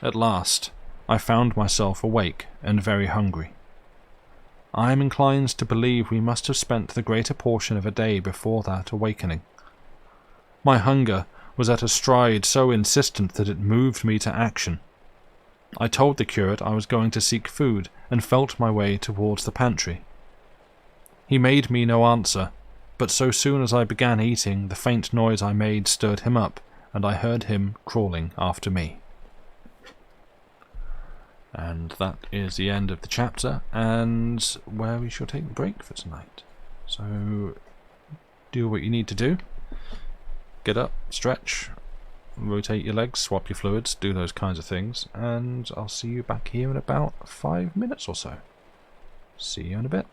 At last, I found myself awake and very hungry. I am inclined to believe we must have spent the greater portion of a day before that awakening. My hunger was at a stride so insistent that it moved me to action. I told the curate I was going to seek food, and felt my way towards the pantry. He made me no answer, but so soon as I began eating, the faint noise I made stirred him up, and I heard him crawling after me. And that is the end of the chapter, and where we shall take a break for tonight. So, do what you need to do. Get up, stretch, rotate your legs, swap your fluids, do those kinds of things, and I'll see you back here in about 5 minutes or so. See you in a bit.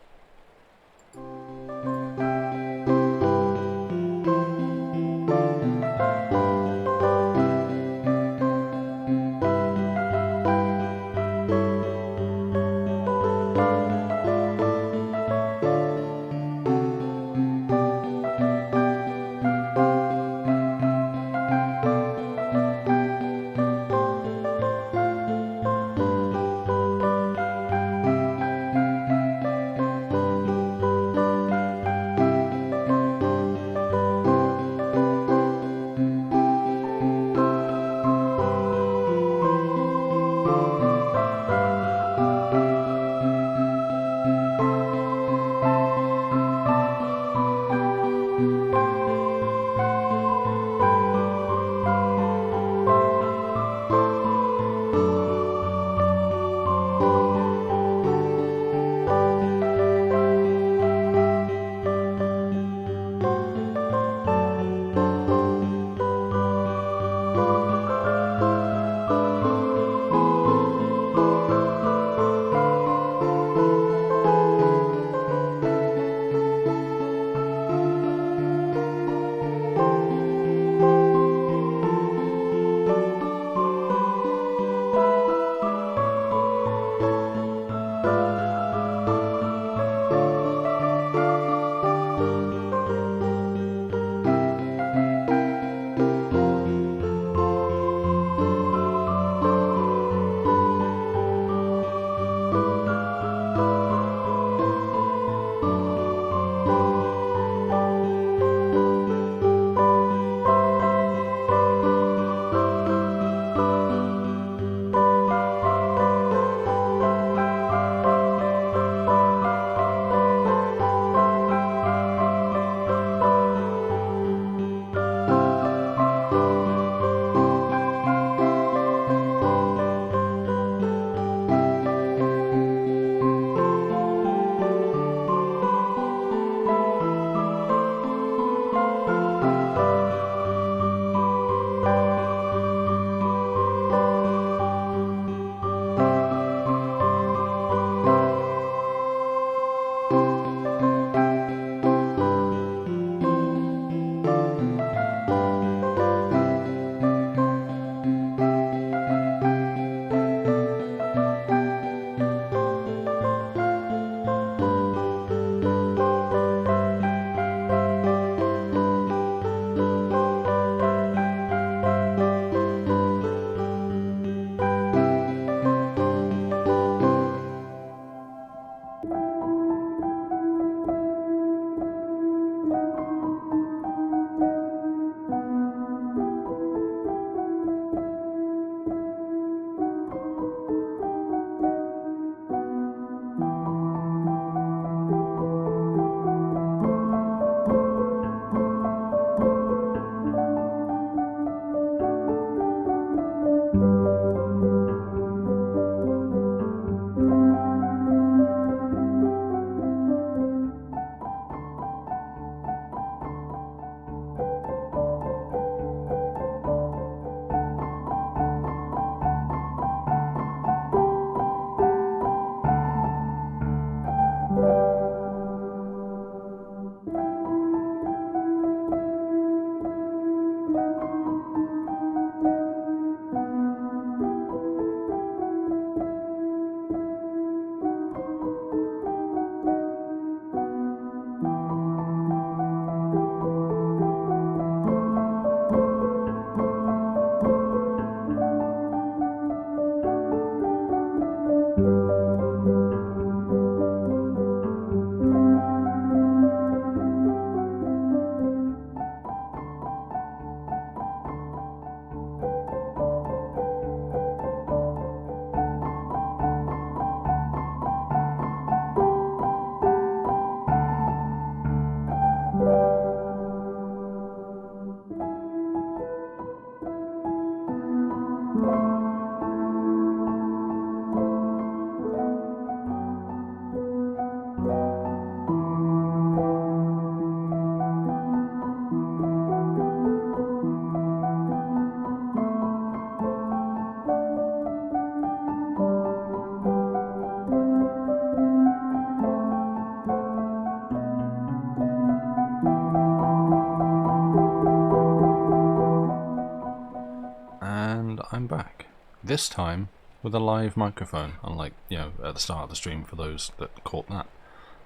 I'm back. This time with a live microphone, unlike, at the start of the stream for those that caught that.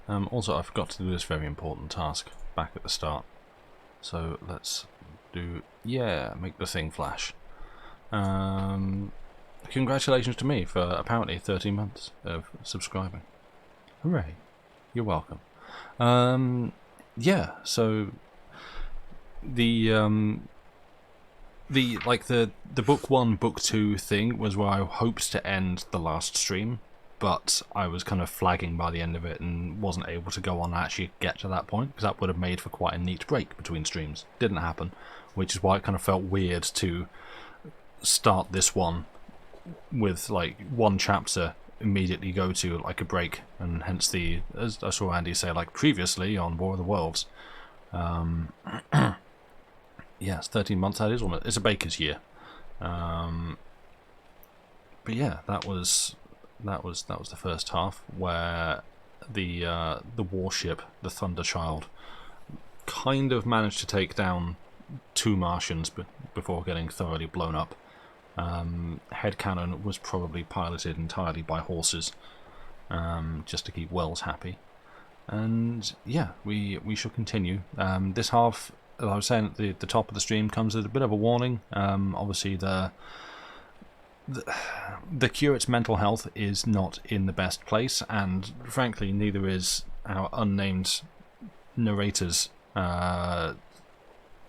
Also, I forgot to do this very important task back at the start. So let's do, make the thing flash. Congratulations to me for apparently 13 months of subscribing. Hooray. You're welcome. So the book 1, book 2 thing was where I hoped to end the last stream, but I was kind of flagging by the end of it and wasn't able to go on and actually get to that point, because that would have made for quite a neat break between streams. Didn't happen, which is why it kind of felt weird to start this one with like one chapter immediately go to like a break, and hence the, as I saw Andy say, like previously on War of the Worlds. Yes, 13 months, that is almost, it's a baker's year. But yeah, that was the first half, where the warship, the Thunderchild, kind of managed to take down 2 Martians before getting thoroughly blown up. Headcanon was probably piloted entirely by horses, just to keep Wells happy. And yeah, we shall continue. This half, as I was saying at the top of the stream, comes with a bit of a warning. Obviously the curate's mental health is not in the best place, and frankly neither is our unnamed narrator's.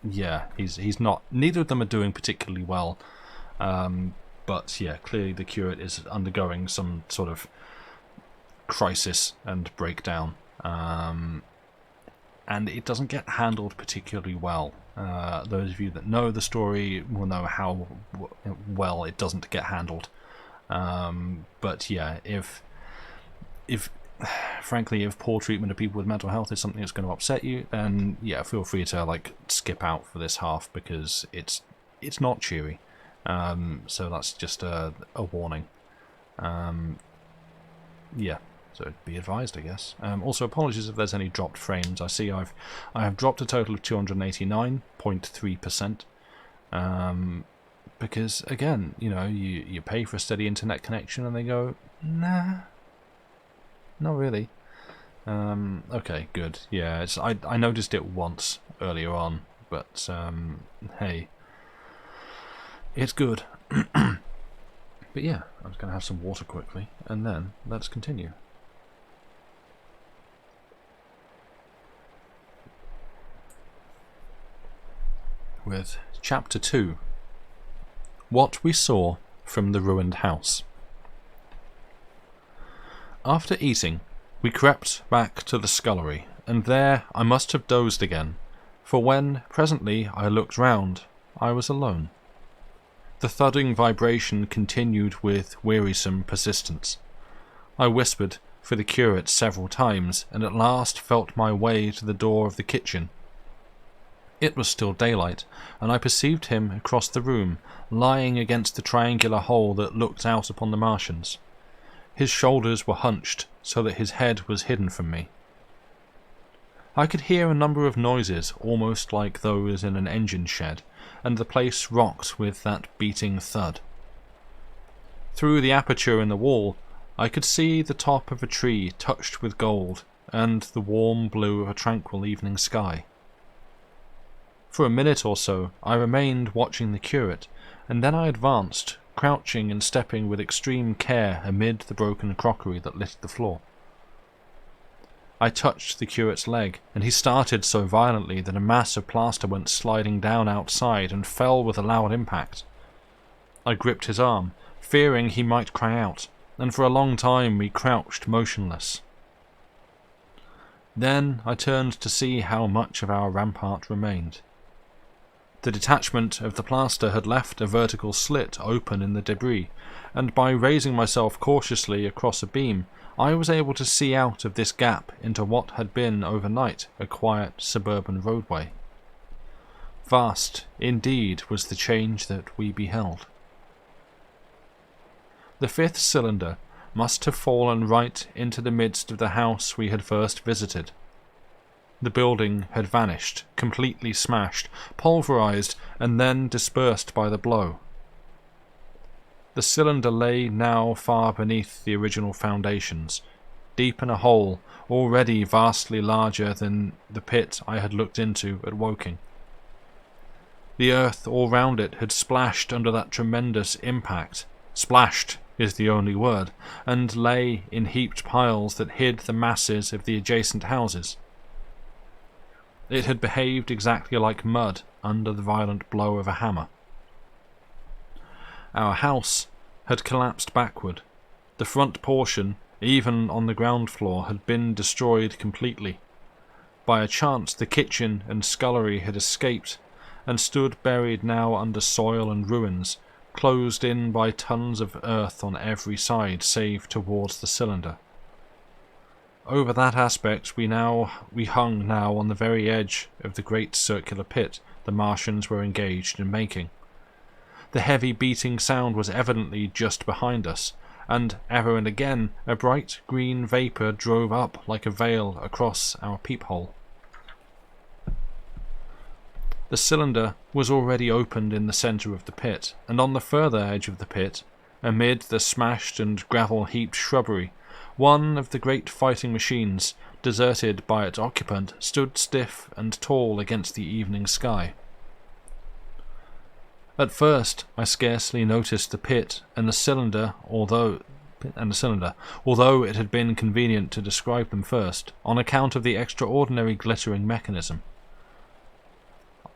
He's not, neither of them are doing particularly well. But yeah, clearly the curate is undergoing some sort of crisis and breakdown. And it doesn't get handled particularly well. Those of you that know the story will know how well it doesn't get handled. But yeah, if frankly, if poor treatment of people with mental health is something that's going to upset you, then yeah, feel free to like skip out for this half, because it's not cheery. So that's just a warning. So be advised, I guess. Also, apologies if there's any dropped frames. I see I have dropped a total of 289.3%. Because again, you pay for a steady internet connection and they go, nah, not really. Okay, good. Yeah, I noticed it once earlier on, but hey, it's good. But yeah, I'm just going to have some water quickly, and then let's continue. With Chapter 2, What We Saw from the Ruined House. After eating, we crept back to the scullery, and there I must have dozed again, for when, presently, I looked round, I was alone. The thudding vibration continued with wearisome persistence. I whispered for the curate several times, and at last felt my way to the door of the kitchen. It was still daylight, and I perceived him across the room, lying against the triangular hole that looked out upon the Martians. His shoulders were hunched, so that his head was hidden from me. I could hear a number of noises, almost like those in an engine shed, and the place rocked with that beating thud. Through the aperture in the wall, I could see the top of a tree touched with gold, and the warm blue of a tranquil evening sky. For a minute or so I remained watching the curate, and then I advanced, crouching and stepping with extreme care amid the broken crockery that littered the floor. I touched the curate's leg, and he started so violently that a mass of plaster went sliding down outside and fell with a loud impact. I gripped his arm, fearing he might cry out, and for a long time we crouched motionless. Then I turned to see how much of our rampart remained. The detachment of the plaster had left a vertical slit open in the debris, and by raising myself cautiously across a beam, I was able to see out of this gap into what had been overnight a quiet suburban roadway. Vast, indeed, was the change that we beheld. The fifth cylinder must have fallen right into the midst of the house we had first visited. The building had vanished, completely smashed, pulverized, and then dispersed by the blow. The cylinder lay now far beneath the original foundations, deep in a hole already vastly larger than the pit I had looked into at Woking. The earth all round it had splashed under that tremendous impact. Splashed is the only word, and lay in heaped piles that hid the masses of the adjacent houses. It had behaved exactly like mud under the violent blow of a hammer. Our house had collapsed backward. The front portion, even on the ground floor, had been destroyed completely. By a chance the kitchen and scullery had escaped, and stood buried now under soil and ruins, closed in by tons of earth on every side save towards the cylinder. Over that aspect we hung now on the very edge of the great circular pit the Martians were engaged in making. The heavy beating sound was evidently just behind us, and ever and again a bright green vapour drove up like a veil across our peephole. The cylinder was already opened in the centre of the pit, and on the further edge of the pit, amid the smashed and gravel-heaped shrubbery, one of the great fighting machines, deserted by its occupant, stood stiff and tall against the evening sky. At first I scarcely noticed the pit and the cylinder, although it had been convenient to describe them first, on account of the extraordinary glittering mechanism.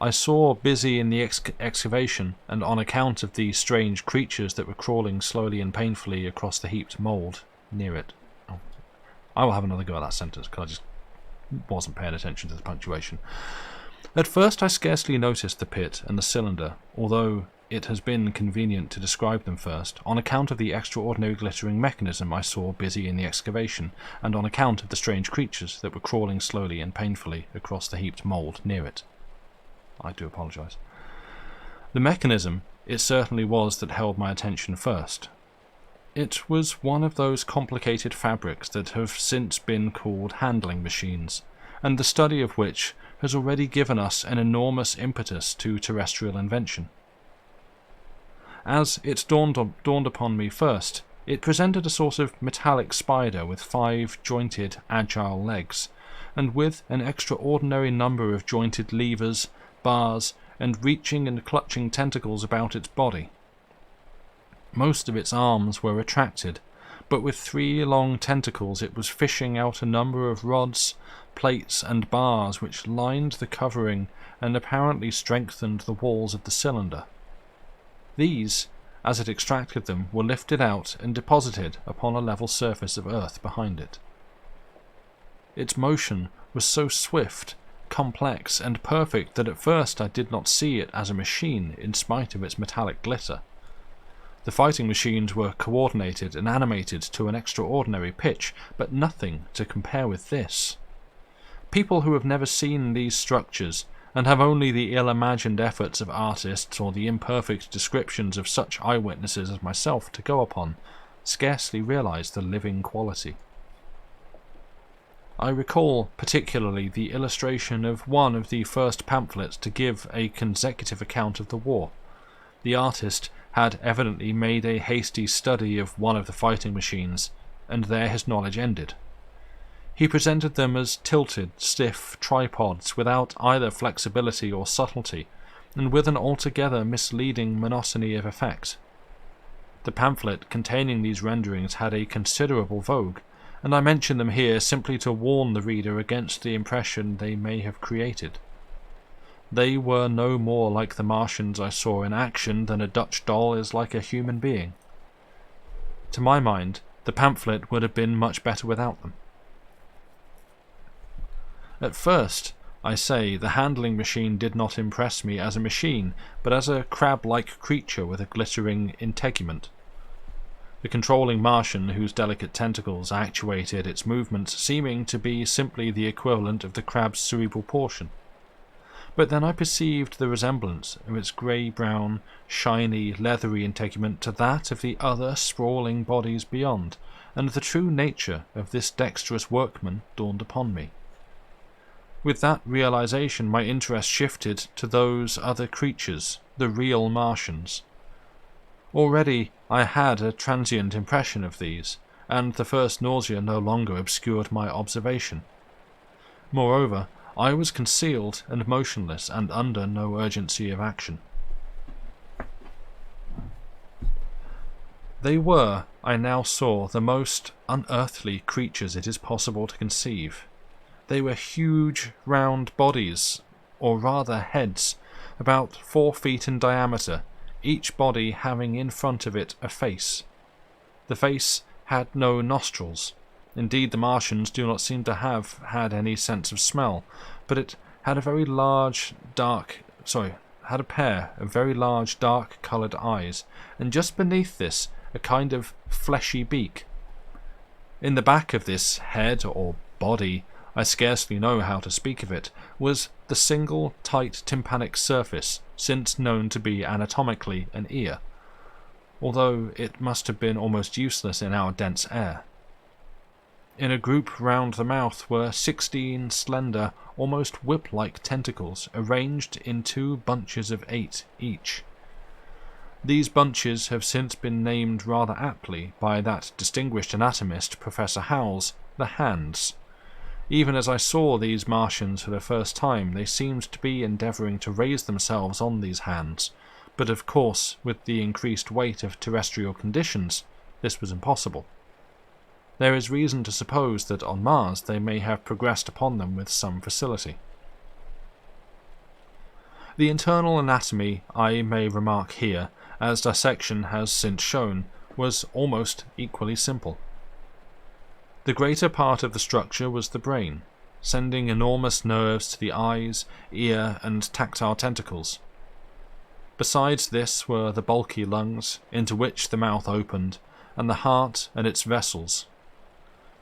I saw busy in the excavation, and on account of the strange creatures that were crawling slowly and painfully across the heaped mould near it. I will have another go at that sentence, because I just wasn't paying attention to the punctuation. At first I scarcely noticed the pit and the cylinder, although it has been convenient to describe them first, on account of the extraordinary glittering mechanism I saw busy in the excavation, and on account of the strange creatures that were crawling slowly and painfully across the heaped mould near it. I do apologise. The mechanism it certainly was that held my attention first. It was one of those complicated fabrics that have since been called handling machines, and the study of which has already given us an enormous impetus to terrestrial invention. As it dawned upon me first, it presented a sort of metallic spider with 5 jointed, agile legs, and with an extraordinary number of jointed levers, bars, and reaching and clutching tentacles about its body. Most of its arms were retracted, but with 3 long tentacles it was fishing out a number of rods, plates, and bars which lined the covering and apparently strengthened the walls of the cylinder. These, as it extracted them, were lifted out and deposited upon a level surface of earth behind it. Its motion was so swift, complex, and perfect that at first I did not see it as a machine in spite of its metallic glitter. The fighting machines were coordinated and animated to an extraordinary pitch, but nothing to compare with this. People who have never seen these structures, and have only the ill-imagined efforts of artists or the imperfect descriptions of such eyewitnesses as myself to go upon, scarcely realize the living quality. I recall particularly the illustration of one of the first pamphlets to give a consecutive account of the war. The artist had evidently made a hasty study of one of the fighting machines, and there his knowledge ended. He presented them as tilted, stiff tripods without either flexibility or subtlety, and with an altogether misleading monotony of effect. The pamphlet containing these renderings had a considerable vogue, and I mention them here simply to warn the reader against the impression they may have created. They were no more like the Martians I saw in action than a Dutch doll is like a human being. To my mind, the pamphlet would have been much better without them. At first, I say, the handling machine did not impress me as a machine, but as a crab-like creature with a glittering integument. The controlling Martian, whose delicate tentacles actuated its movements, seeming to be simply the equivalent of the crab's cerebral portion. But then I perceived the resemblance of its grey-brown, shiny, leathery integument to that of the other sprawling bodies beyond, and the true nature of this dexterous workman dawned upon me. With that realization, my interest shifted to those other creatures, the real Martians. Already I had a transient impression of these, and the first nausea no longer obscured my observation. Moreover, I was concealed and motionless and under no urgency of action. They were, I now saw, the most unearthly creatures it is possible to conceive. They were huge, round bodies, or rather heads, about 4 feet in diameter, each body having in front of it a face. The face had no nostrils. Indeed, the Martians do not seem to have had any sense of smell, but it had a pair of very large dark-coloured eyes, and just beneath this a kind of fleshy beak. In the back of this head or body, I scarcely know how to speak of it, was the single tight tympanic surface, since known to be anatomically an ear, although it must have been almost useless in our dense air. In a group round the mouth were 16 slender, almost whip-like tentacles, arranged in 2 bunches of 8 each. These bunches have since been named rather aptly by that distinguished anatomist, Professor Howells, the hands. Even as I saw these Martians for the first time, they seemed to be endeavouring to raise themselves on these hands, but of course, with the increased weight of terrestrial conditions, this was impossible. There is reason to suppose that on Mars they may have progressed upon them with some facility. The internal anatomy, I may remark here, as dissection has since shown, was almost equally simple. The greater part of the structure was the brain, sending enormous nerves to the eyes, ear, and tactile tentacles. Besides this were the bulky lungs, into which the mouth opened, and the heart and its vessels.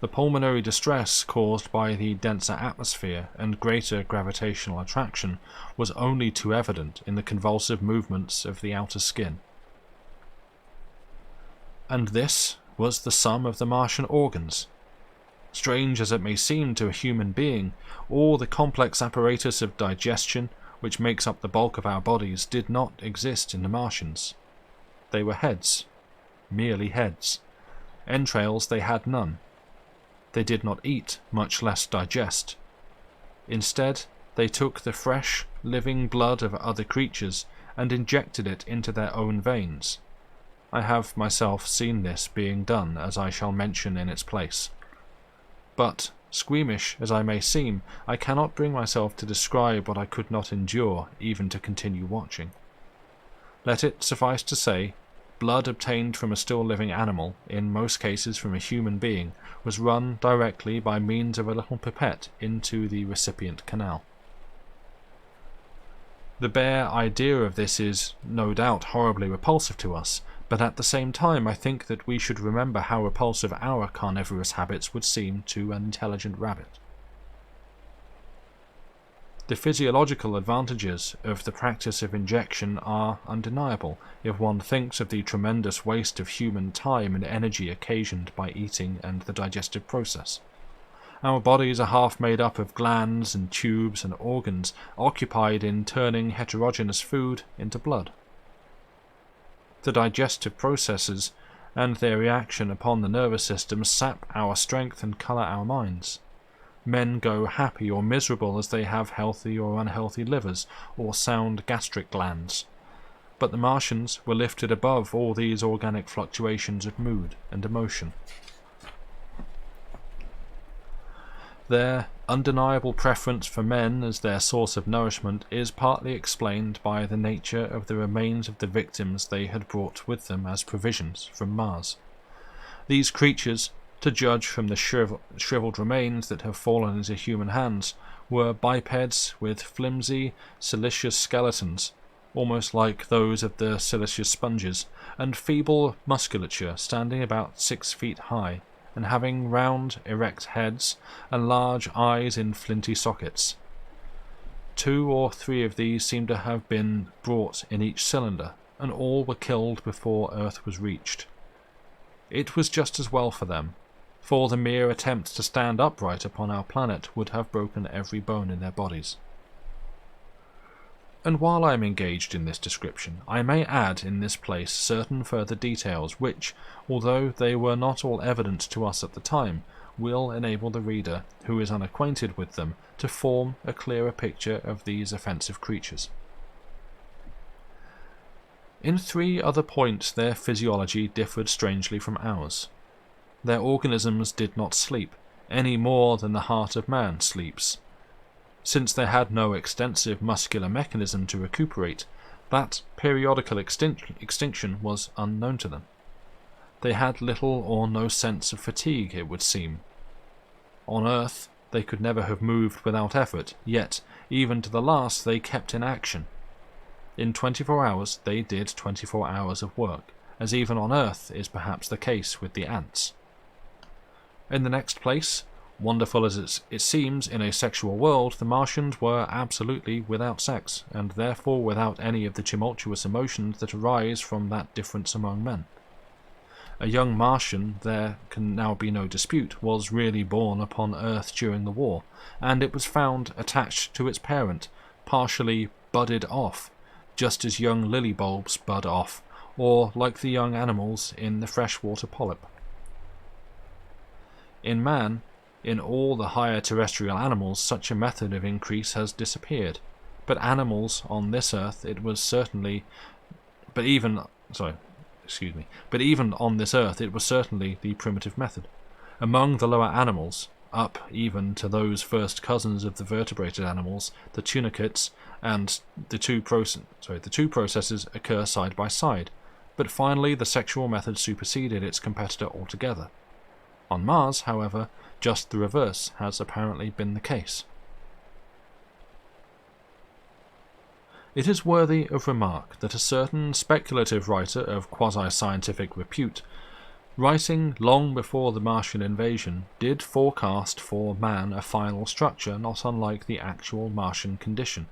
The pulmonary distress caused by the denser atmosphere and greater gravitational attraction was only too evident in the convulsive movements of the outer skin. And this was the sum of the Martian organs. Strange as it may seem to a human being, all the complex apparatus of digestion which makes up the bulk of our bodies did not exist in the Martians. They were heads, merely heads. Entrails they had none. They did not eat, much less digest. Instead, they took the fresh, living blood of other creatures and injected it into their own veins. I have myself seen this being done, as I shall mention in its place. But, squeamish as I may seem, I cannot bring myself to describe what I could not endure, even to continue watching. Let it suffice to say, blood obtained from a still-living animal, in most cases from a human being, was run directly by means of a little pipette into the recipient canal. The bare idea of this is, no doubt, horribly repulsive to us, but at the same time I think that we should remember how repulsive our carnivorous habits would seem to an intelligent rabbit. The physiological advantages of the practice of injection are undeniable if one thinks of the tremendous waste of human time and energy occasioned by eating and the digestive process. Our bodies are half made up of glands and tubes and organs occupied in turning heterogeneous food into blood. The digestive processes and their reaction upon the nervous system sap our strength and colour our minds. Men go happy or miserable as they have healthy or unhealthy livers or sound gastric glands. But the Martians were lifted above all these organic fluctuations of mood and emotion. Their undeniable preference for men as their source of nourishment is partly explained by the nature of the remains of the victims they had brought with them as provisions from Mars. These creatures, To judge from the shriveled remains that have fallen into human hands, were bipeds with flimsy, siliceous skeletons, almost like those of the siliceous sponges, and feeble musculature standing about 6 feet high, and having round, erect heads, and large eyes in flinty sockets. 2 or 3 of these seemed to have been brought in each cylinder, and all were killed before Earth was reached. It was just as well for them, for the mere attempt to stand upright upon our planet would have broken every bone in their bodies. And while I am engaged in this description, I may add in this place certain further details which, although they were not all evident to us at the time, will enable the reader, who is unacquainted with them, to form a clearer picture of these offensive creatures. In 3 other points their physiology differed strangely from ours. Their organisms did not sleep, any more than the heart of man sleeps. Since they had no extensive muscular mechanism to recuperate, that periodical extinction was unknown to them. They had little or no sense of fatigue, it would seem. On Earth, they could never have moved without effort, yet, even to the last, they kept in action. In 24 hours, they did 24 hours of work, as even on Earth is perhaps the case with the ants. In the next place, wonderful as it seems in a sexual world, the Martians were absolutely without sex, and therefore without any of the tumultuous emotions that arise from that difference among men. A young Martian, there can now be no dispute, was really born upon Earth during the war, and it was found attached to its parent, partially budded off, just as young lily bulbs bud off, or like the young animals in the freshwater polyp. In man, in all the higher terrestrial animals, such a method of increase has disappeared, but animals on this Earth it was certainly, but even on this Earth it was certainly the primitive method. Among the lower animals, up even to those first cousins of the vertebrated animals, the tunicates, and the two processes occur side by side, but finally the sexual method superseded its competitor altogether. On Mars, however, just the reverse has apparently been the case. It is worthy of remark that a certain speculative writer of quasi-scientific repute, writing long before the Martian invasion, did forecast for man a final structure not unlike the actual Martian condition.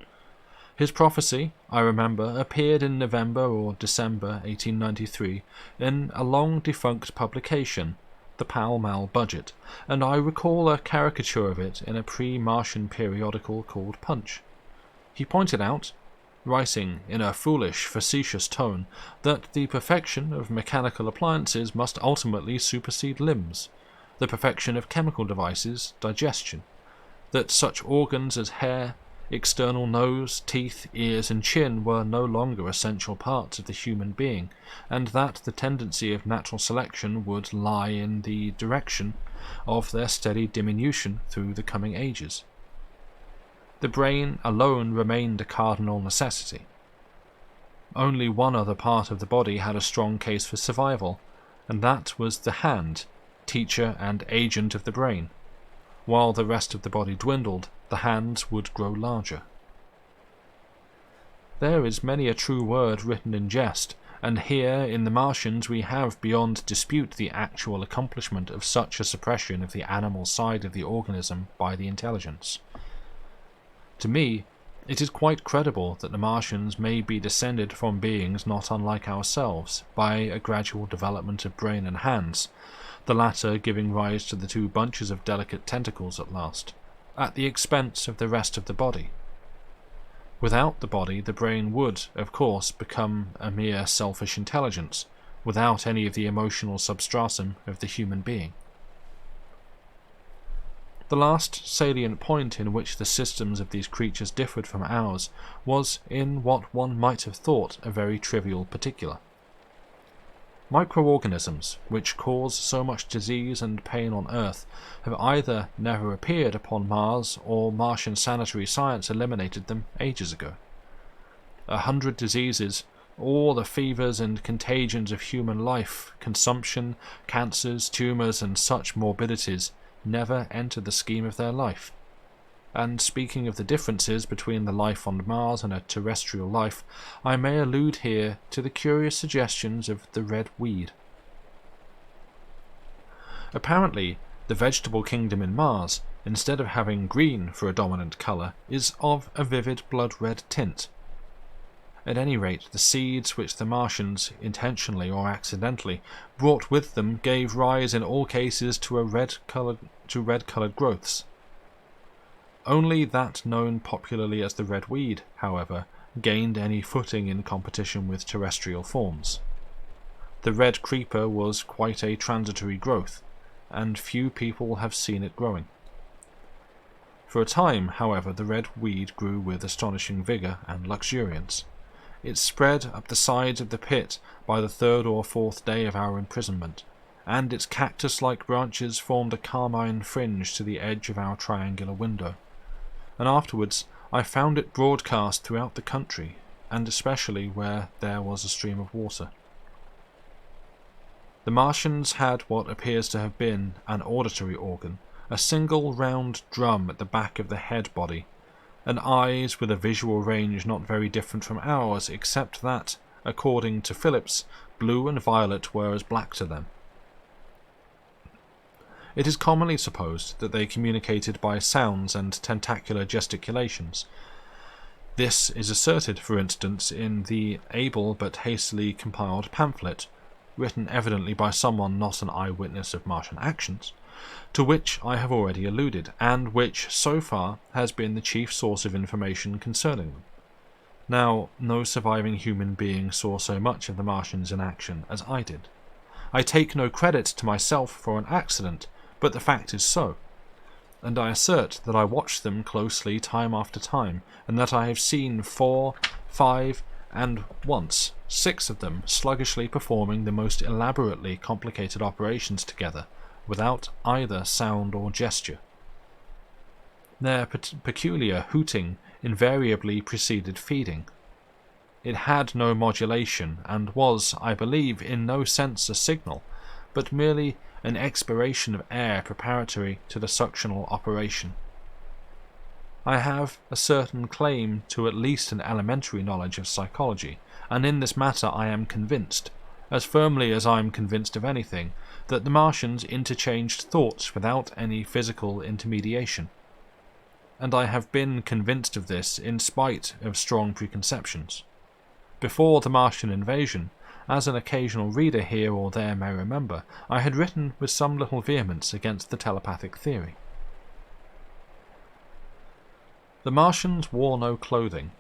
His prophecy, I remember, appeared in November or December 1893 in a long-defunct publication, the Pall Mall Budget, and I recall a caricature of it in a pre-Martian periodical called Punch. He pointed out, writing in a foolish, facetious tone, that the perfection of mechanical appliances must ultimately supersede limbs, the perfection of chemical devices, digestion, that such organs as hair, external nose, teeth, ears, and chin were no longer essential parts of the human being, and that the tendency of natural selection would lie in the direction of their steady diminution through the coming ages. The brain alone remained a cardinal necessity. Only one other part of the body had a strong case for survival, and that was the hand, teacher and agent of the brain. While the rest of the body dwindled, the hands would grow larger. There is many a true word written in jest, and here in the Martians we have beyond dispute the actual accomplishment of such a suppression of the animal side of the organism by the intelligence. To me, it is quite credible that the Martians may be descended from beings not unlike ourselves, by a gradual development of brain and hands, the latter giving rise to the 2 bunches of delicate tentacles at last, at the expense of the rest of the body. Without the body, the brain would, of course, become a mere selfish intelligence, without any of the emotional substratum of the human being. The last salient point in which the systems of these creatures differed from ours was in what one might have thought a very trivial particular. Microorganisms, which cause so much disease and pain on Earth, have either never appeared upon Mars, or Martian sanitary science eliminated them ages ago. 100 diseases, All the fevers and contagions of human life, consumption, cancers, tumours, and such morbidities never entered the scheme of their life. And speaking of the differences between the life on Mars and a terrestrial life, I may allude here to the curious suggestions of the red weed. Apparently, the vegetable kingdom in Mars, instead of having green for a dominant colour, is of a vivid blood-red tint. At any rate, the seeds which the Martians, intentionally or accidentally, brought with them gave rise in all cases to red-coloured growths. Only that known popularly as the red weed, however, gained any footing in competition with terrestrial forms. The red creeper was quite a transitory growth, and few people have seen it growing. For a time, however, the red weed grew with astonishing vigour and luxuriance. It spread up the sides of the pit by the 3rd or 4th day of our imprisonment, and its cactus-like branches formed a carmine fringe to the edge of our triangular window. And afterwards I found it broadcast throughout the country, and especially where there was a stream of water. The Martians had what appears to have been an auditory organ, a single round drum at the back of the head body, and eyes with a visual range not very different from ours, except that, according to Phillips, blue and violet were as black to them. It is commonly supposed that they communicated by sounds and tentacular gesticulations. This is asserted, for instance, in the able but hastily compiled pamphlet, written evidently by someone not an eyewitness of Martian actions, to which I have already alluded, and which, so far, has been the chief source of information concerning them. Now, no surviving human being saw so much of the Martians in action as I did. I take no credit to myself for an accident, but the fact is so, and I assert that I watched them closely time after time, and that I have seen 4, 5, and once 6 of them sluggishly performing the most elaborately complicated operations together, without either sound or gesture. Their peculiar hooting invariably preceded feeding. It had no modulation, and was, I believe, in no sense a signal, but merely an expiration of air preparatory to the suctional operation. I have a certain claim to at least an elementary knowledge of psychology, and in this matter I am convinced, as firmly as I am convinced of anything, that the Martians interchanged thoughts without any physical intermediation. And I have been convinced of this in spite of strong preconceptions. Before the Martian invasion, as an occasional reader here or there may remember, I had written with some little vehemence against the telepathic theory. The Martians wore no clothing.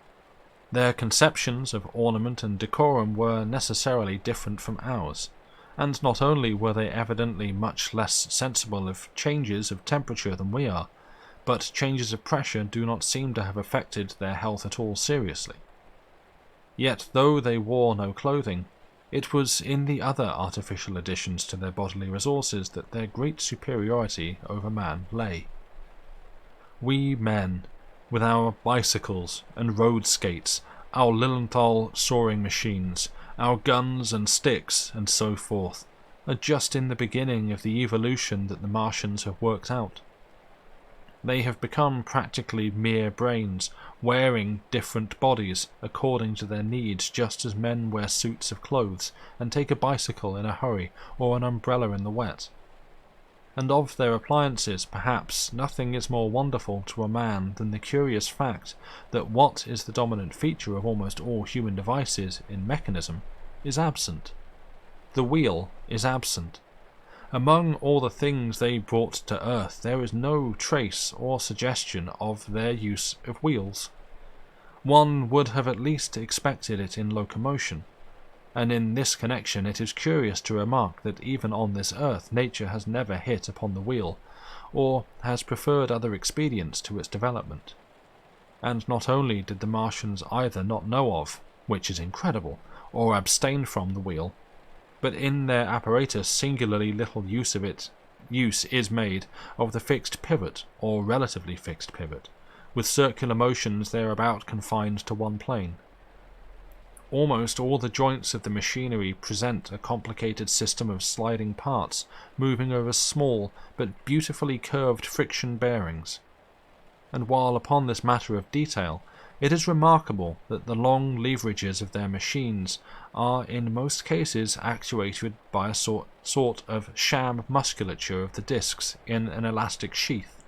Their conceptions of ornament and decorum were necessarily different from ours, and not only were they evidently much less sensible of changes of temperature than we are, but changes of pressure do not seem to have affected their health at all seriously. Yet though they wore no clothing, it was in the other artificial additions to their bodily resources that their great superiority over man lay. We men, with our bicycles and road skates, our Lilienthal soaring machines, our guns and sticks, and so forth, are just in the beginning of the evolution that the Martians have worked out. They have become practically mere brains, wearing different bodies according to their needs, just as men wear suits of clothes and take a bicycle in a hurry or an umbrella in the wet. And of their appliances, perhaps, nothing is more wonderful to a man than the curious fact that what is the dominant feature of almost all human devices in mechanism is absent. The wheel is absent. Among all the things they brought to earth, there is no trace or suggestion of their use of wheels. One would have at least expected it in locomotion, and in this connection it is curious to remark that even on this earth nature has never hit upon the wheel, or has preferred other expedients to its development. And not only did the Martians either not know of, which is incredible, or abstain from the wheel, but in their apparatus singularly little use is made of the fixed pivot, or relatively fixed pivot, with circular motions thereabout confined to one plane. Almost all the joints of the machinery present a complicated system of sliding parts moving over small but beautifully curved friction bearings. And while upon this matter of detail, it is remarkable that the long leverages of their machines are in most cases actuated by a sort of sham musculature of the discs in an elastic sheath.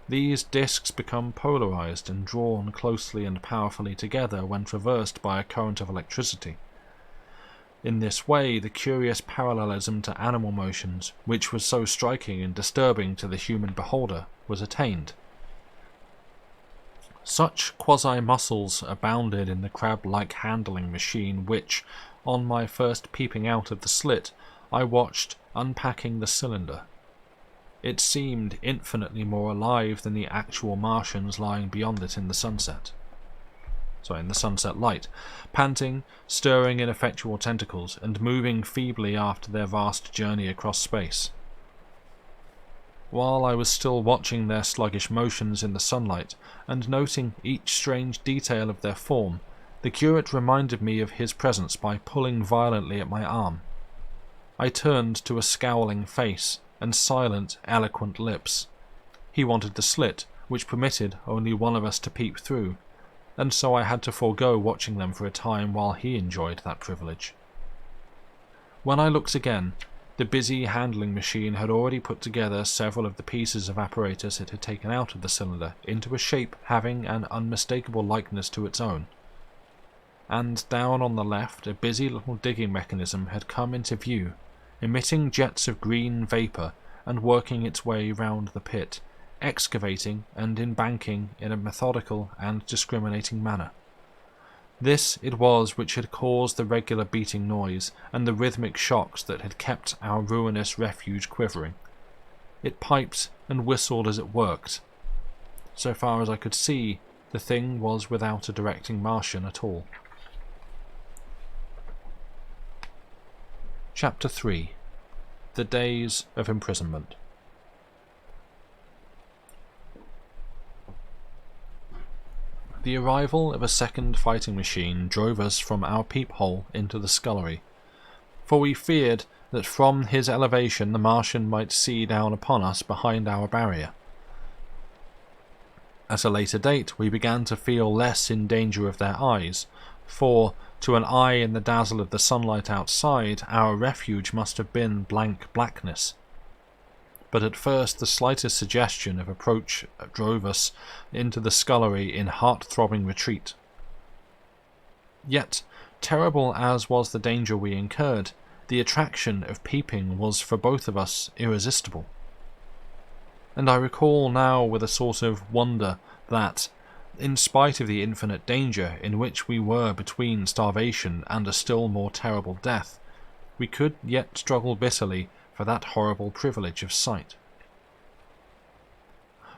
These discs become polarized and drawn closely and powerfully together when traversed by a current of electricity. In this way, the curious parallelism to animal motions, which was so striking and disturbing to the human beholder, was attained. Such quasi-muscles abounded in the crab-like handling machine which, on my first peeping out of the slit, I watched unpacking the cylinder. It seemed infinitely more alive than the actual Martians lying beyond it in the sunset light, panting, stirring ineffectual tentacles, and moving feebly after their vast journey across space. While I was still watching their sluggish motions in the sunlight, and noting each strange detail of their form, the curate reminded me of his presence by pulling violently at my arm. I turned to a scowling face and silent, eloquent lips. He wanted the slit, which permitted only one of us to peep through, and so I had to forego watching them for a time while he enjoyed that privilege. When I looked again, the busy handling machine had already put together several of the pieces of apparatus it had taken out of the cylinder into a shape having an unmistakable likeness to its own. And down on the left, a busy little digging mechanism had come into view, emitting jets of green vapour and working its way round the pit, excavating and embanking in a methodical and discriminating manner. This it was which had caused the regular beating noise and the rhythmic shocks that had kept our ruinous refuge quivering. It piped and whistled as it worked. So far as I could see, the thing was without a directing Martian at all. Chapter 3. The Days of Imprisonment. The arrival of a second fighting machine drove us from our peephole into the scullery, for we feared that from his elevation the Martian might see down upon us behind our barrier. At a later date we began to feel less in danger of their eyes, for, to an eye in the dazzle of the sunlight outside, our refuge must have been blank blackness. But at first the slightest suggestion of approach drove us into the scullery in heart-throbbing retreat. Yet, terrible as was the danger we incurred, the attraction of peeping was for both of us irresistible. And I recall now with a sort of wonder that, in spite of the infinite danger in which we were between starvation and a still more terrible death, we could yet struggle bitterly for that horrible privilege of sight.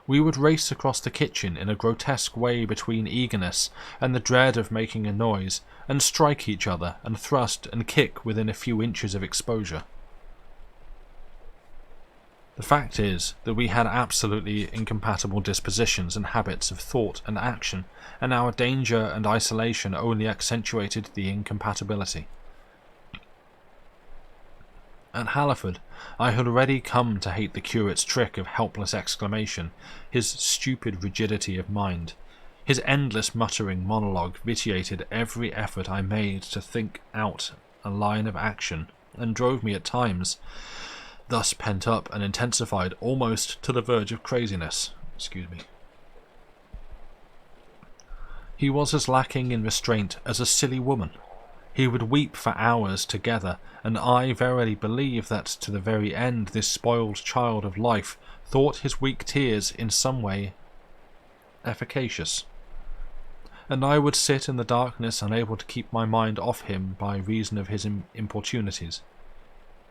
We would race across the kitchen in a grotesque way between eagerness and the dread of making a noise, and strike each other and thrust and kick within a few inches of exposure. The fact is that we had absolutely incompatible dispositions and habits of thought and action, and our danger and isolation only accentuated the incompatibility. At Halliford, I had already come to hate the curate's trick of helpless exclamation, his stupid rigidity of mind. His endless muttering monologue vitiated every effort I made to think out a line of action, and drove me at times, thus pent up and intensified almost to the verge of craziness. He was as lacking in restraint as a silly woman. He would weep for hours together, and I verily believe that to the very end this spoiled child of life thought his weak tears in some way efficacious. And I would sit in the darkness unable to keep my mind off him by reason of his importunities.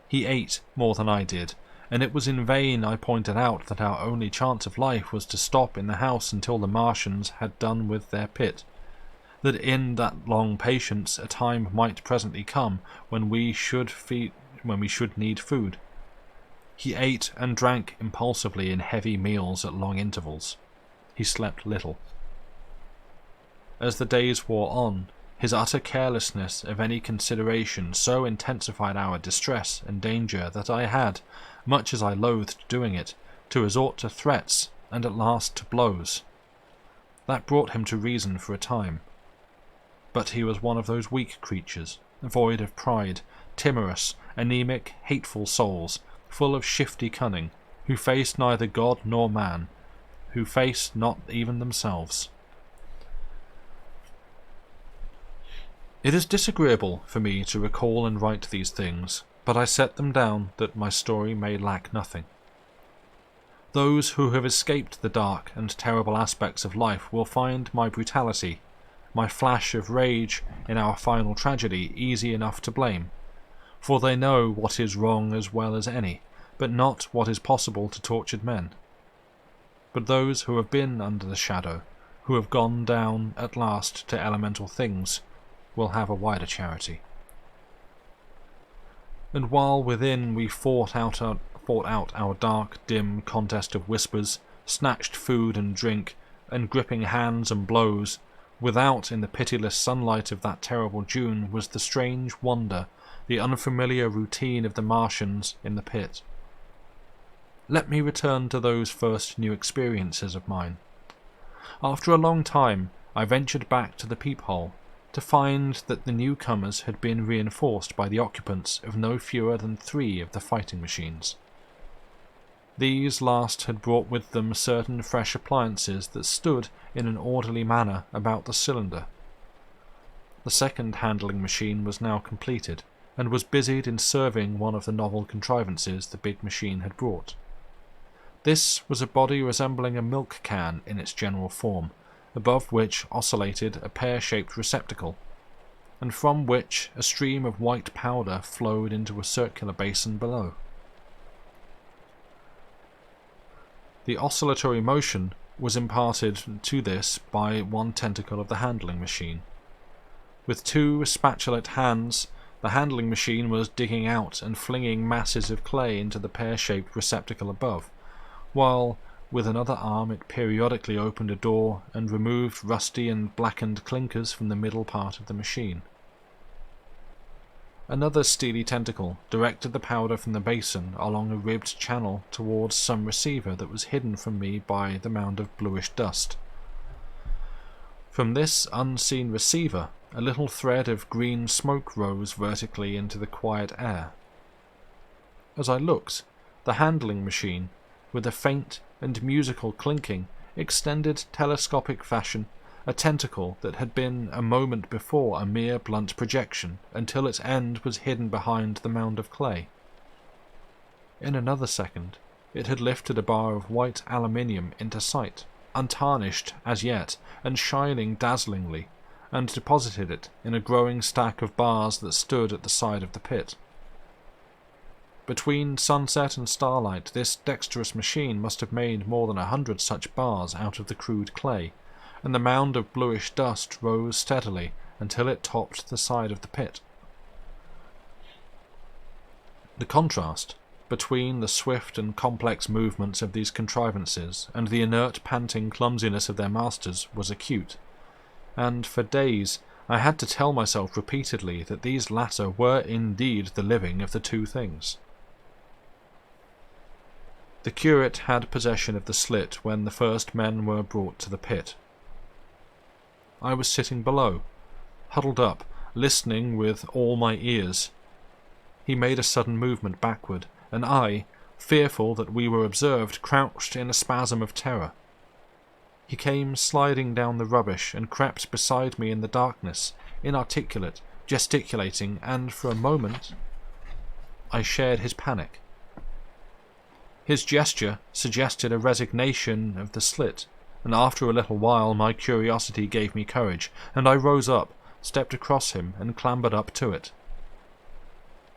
He ate more than I did, and it was in vain I pointed out that our only chance of life was to stop in the house until the Martians had done with their pit, that in that long patience a time might presently come when we should need food. He ate and drank impulsively in heavy meals at long intervals. He slept little. As the days wore on, His utter carelessness of any consideration so intensified our distress and danger that I had, much as I loathed doing it, to resort to threats and at last to blows. That brought him to reason for a time. But he was one of those weak creatures, void of pride, timorous, anemic, hateful souls, full of shifty cunning, who faced neither God nor man, who faced not even themselves. It is disagreeable for me to recall and write these things, but I set them down that my story may lack nothing. Those who have escaped the dark and terrible aspects of life will find my brutality, my flash of rage in our final tragedy easy enough to blame, for they know what is wrong as well as any, but not what is possible to tortured men. But those who have been under the shadow, who have gone down at last to elemental things, will have a wider charity. And while within we fought out our dark, dim contest of whispers, snatched food and drink, and gripping hands and blows, without, in the pitiless sunlight of that terrible June, was the strange wonder, the unfamiliar routine of the Martians in the pit. Let me return to those first new experiences of mine. After a long time, I ventured back to the peephole, to find that the newcomers had been reinforced by the occupants of no fewer than 3 of the fighting machines. These last had brought with them certain fresh appliances that stood in an orderly manner about the cylinder. The second handling machine was now completed, and was busied in serving one of the novel contrivances the big machine had brought. This was a body resembling a milk can in its general form, above which oscillated a pear-shaped receptacle, and from which a stream of white powder flowed into a circular basin below. The oscillatory motion was imparted to this by one tentacle of the handling machine. With 2 spatulate hands, the handling machine was digging out and flinging masses of clay into the pear-shaped receptacle above, while with another arm it periodically opened a door and removed rusty and blackened clinkers from the middle part of the machine. Another steely tentacle directed the powder from the basin along a ribbed channel towards some receiver that was hidden from me by the mound of bluish dust. From this unseen receiver, a little thread of green smoke rose vertically into the quiet air. As I looked, the handling machine, with a faint and musical clinking, extended telescopic fashion, a tentacle that had been a moment before a mere blunt projection, until its end was hidden behind the mound of clay. In another second, it had lifted a bar of white aluminium into sight, untarnished as yet, and shining dazzlingly, and deposited it in a growing stack of bars that stood at the side of the pit. Between sunset and starlight, this dexterous machine must have made more than 100 such bars out of the crude clay, and the mound of bluish dust rose steadily until it topped the side of the pit. The contrast between the swift and complex movements of these contrivances and the inert, panting clumsiness of their masters was acute, and for days I had to tell myself repeatedly that these latter were indeed the living of the 2 things. The curate had possession of the slit when the first men were brought to the pit. I was sitting below, huddled up, listening with all my ears. He made a sudden movement backward, and I, fearful that we were observed, crouched in a spasm of terror. He came sliding down the rubbish and crept beside me in the darkness, inarticulate, gesticulating, and for a moment I shared his panic. His gesture suggested a resignation of the slit, and after a little while my curiosity gave me courage, and I rose up, stepped across him, and clambered up to it.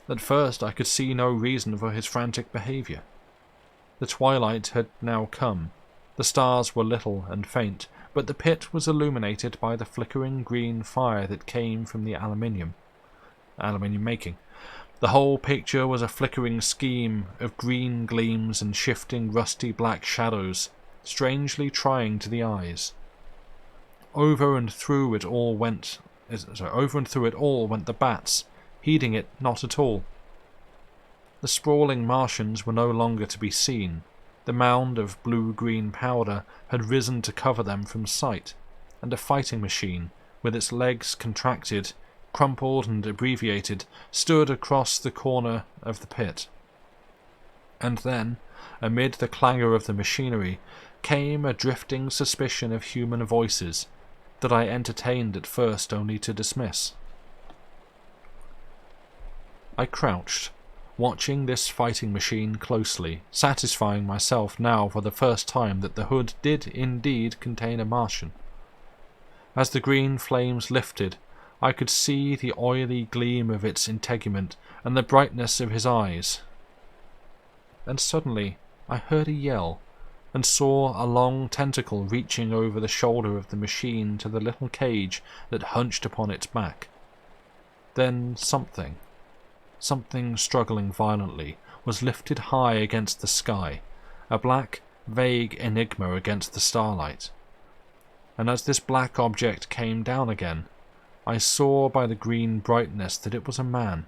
At first I could see no reason for his frantic behaviour. The twilight had now come. The stars were little and faint, but the pit was illuminated by the flickering green fire that came from the aluminium making. The whole picture was a flickering scheme of green gleams and shifting rusty black shadows, strangely trying to the eyes. Over and through it all went over and through it all went the bats, heeding it not at all. The sprawling Martians were no longer to be seen. The mound of blue-green powder had risen to cover them from sight, and a fighting machine, with its legs contracted, crumpled and abbreviated, stood across the corner of the pit. And then, amid the clangor of the machinery, came a drifting suspicion of human voices that I entertained at first only to dismiss. I crouched, watching this fighting machine closely, satisfying myself now for the first time that the hood did indeed contain a Martian. As the green flames lifted, I could see the oily gleam of its integument and the brightness of his eyes. And suddenly I heard a yell, and saw a long tentacle reaching over the shoulder of the machine to the little cage that hunched upon its back. Then something struggling violently, was lifted high against the sky, a black, vague enigma against the starlight. And as this black object came down again, I saw by the green brightness that it was a man.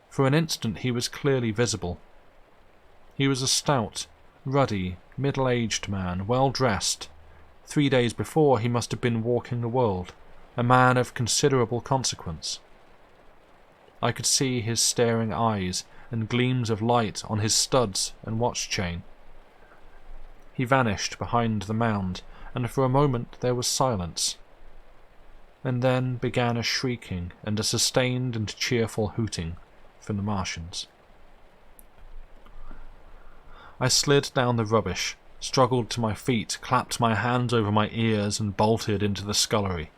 For an instant he was clearly visible. He was a stout, ruddy, middle-aged man, well-dressed. 3 days before he must have been walking the world, a man of considerable consequence. I could see his staring eyes and gleams of light on his studs and watch chain. He vanished behind the mound, and for a moment there was silence. And then began a shrieking and a sustained and cheerful hooting from the Martians. I slid down the rubbish, struggled to my feet, clapped my hands over my ears, and bolted into the scullery.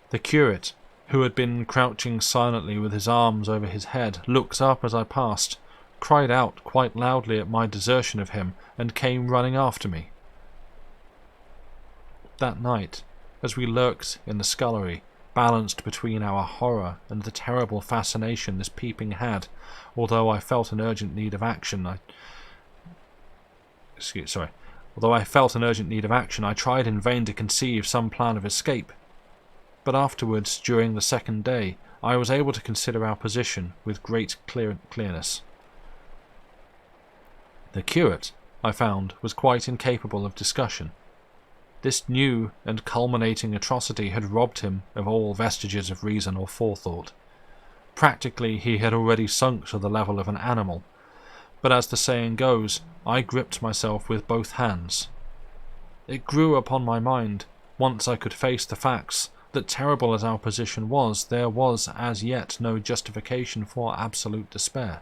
The curate, who had been crouching silently with his arms over his head, looked up as I passed, cried out quite loudly at my desertion of him, and came running after me. That night, as we lurked in the scullery, balanced between our horror and the terrible fascination this peeping had, although I felt an urgent need of action, I tried in vain to conceive some plan of escape. But afterwards, during the second day, I was able to consider our position with great clearness. The curate, I found, was quite incapable of discussion. This new and culminating atrocity had robbed him of all vestiges of reason or forethought. Practically, he had already sunk to the level of an animal. But as the saying goes, I gripped myself with both hands. It grew upon my mind, once I could face the facts, that terrible as our position was, there was as yet no justification for absolute despair.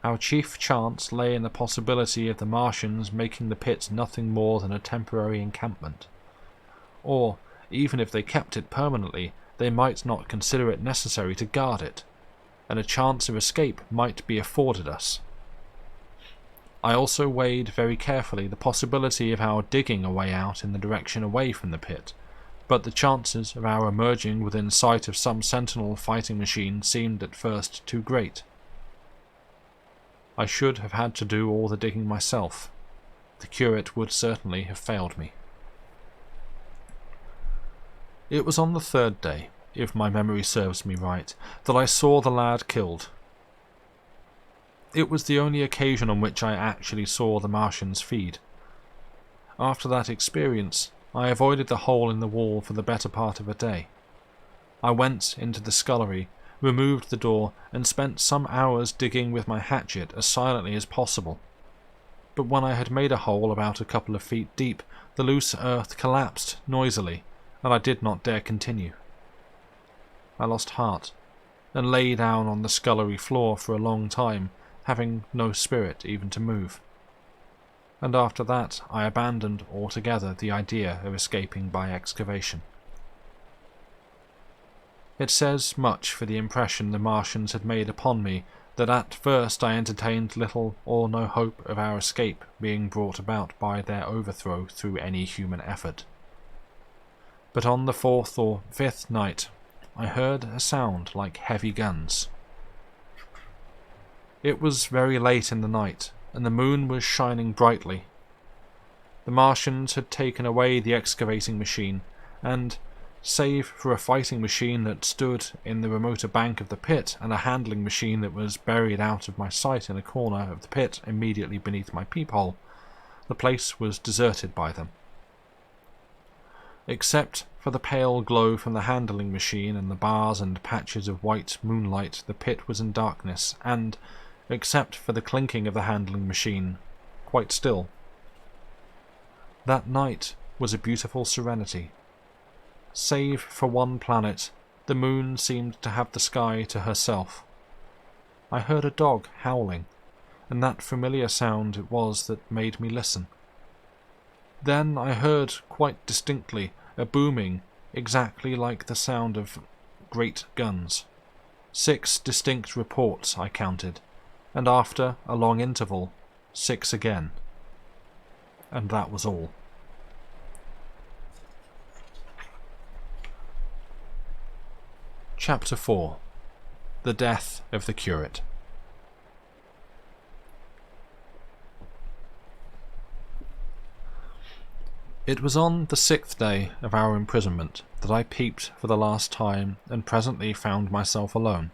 Our chief chance lay in the possibility of the Martians making the pit nothing more than a temporary encampment. Or, even if they kept it permanently, they might not consider it necessary to guard it, and a chance of escape might be afforded us. I also weighed very carefully the possibility of our digging a way out in the direction away from the pit, but the chances of our emerging within sight of some sentinel fighting machine seemed at first too great. I should have had to do all the digging myself. The curate would certainly have failed me. It was on the third day, if my memory serves me right, that I saw the lad killed. It was the only occasion on which I actually saw the Martians feed. After that experience, I avoided the hole in the wall for the better part of a day. I went into the scullery, removed the door, and spent some hours digging with my hatchet as silently as possible. But when I had made a hole about a couple of feet deep, the loose earth collapsed noisily, and I did not dare continue. I lost heart, and lay down on the scullery floor for a long time, having no spirit even to move. And after that I abandoned altogether the idea of escaping by excavation. It says much for the impression the Martians had made upon me that at first I entertained little or no hope of our escape being brought about by their overthrow through any human effort. But on the 4th or 5th night I heard a sound like heavy guns. It was very late in the night, and the moon was shining brightly. The Martians had taken away the excavating machine, and, save for a fighting machine that stood in the remoter bank of the pit and a handling machine that was buried out of my sight in a corner of the pit immediately beneath my peephole, the place was deserted by them. Except for the pale glow from the handling machine and the bars and patches of white moonlight, the pit was in darkness, and, except for the clinking of the handling machine, quite still. That night was a beautiful serenity. Save for one planet, the moon seemed to have the sky to herself. I heard a dog howling, and that familiar sound it was that made me listen. Then I heard quite distinctly a booming exactly like the sound of great guns. 6 distinct reports I counted, and after a long interval, 6 again. And that was all. Chapter 4. The Death of the Curate. It was on the 6th day of our imprisonment that I peeped for the last time and presently found myself alone.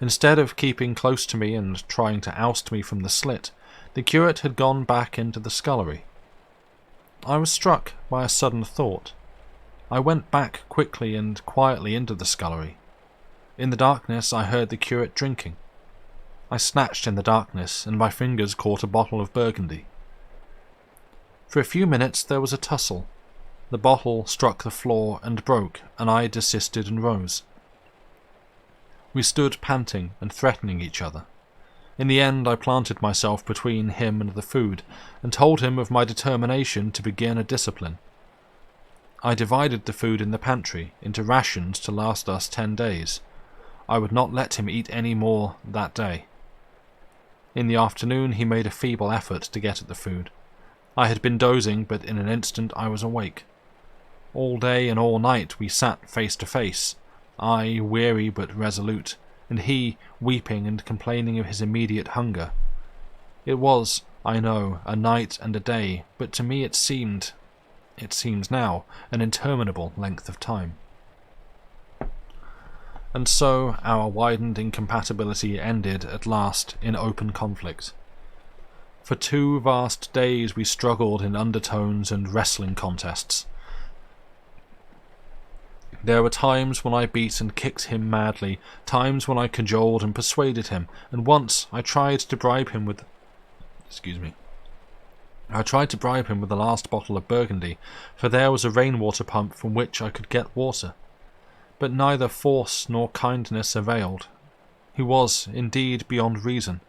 Instead of keeping close to me and trying to oust me from the slit, the curate had gone back into the scullery. I was struck by a sudden thought. I went back quickly and quietly into the scullery. In the darkness I heard the curate drinking. I snatched in the darkness, and my fingers caught a bottle of Burgundy. For a few minutes there was a tussle. The bottle struck the floor and broke, and I desisted and rose. We stood panting and threatening each other. In the end I planted myself between him and the food, and told him of my determination to begin a discipline. I divided the food in the pantry into rations to last us 10 days. I would not let him eat any more that day. In the afternoon he made a feeble effort to get at the food. I had been dozing, but in an instant I was awake. All day and all night we sat face to face, I weary but resolute, and he weeping and complaining of his immediate hunger. It was, I know, a night and a day, but to me it seems now, an interminable length of time. And so our widened incompatibility ended at last in open conflict. For 2 vast days we struggled in undertones and wrestling contests. There were times when I beat and kicked him madly, times when I cajoled and persuaded him, and once I tried to bribe him with the last bottle of Burgundy, for there was a rainwater pump from which I could get water. But neither force nor kindness availed. He was, indeed, beyond reason.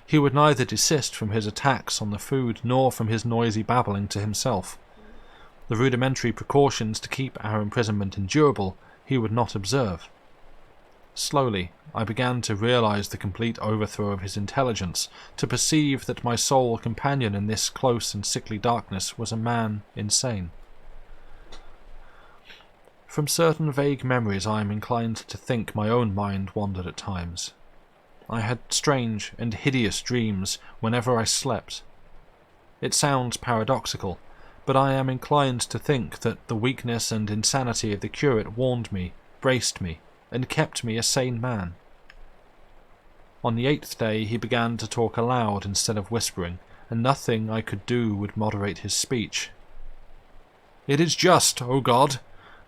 He would neither desist from his attacks on the food nor from his noisy babbling to himself. The rudimentary precautions to keep our imprisonment endurable he would not observe. Slowly, I began to realize the complete overthrow of his intelligence, to perceive that my sole companion in this close and sickly darkness was a man insane. From certain vague memories I am inclined to think my own mind wandered at times. I had strange and hideous dreams whenever I slept. It sounds paradoxical, but I am inclined to think that the weakness and insanity of the curate warned me, braced me, and kept me a sane man. On the 8th day he began to talk aloud instead of whispering, and nothing I could do would moderate his speech. "It is just, O God,"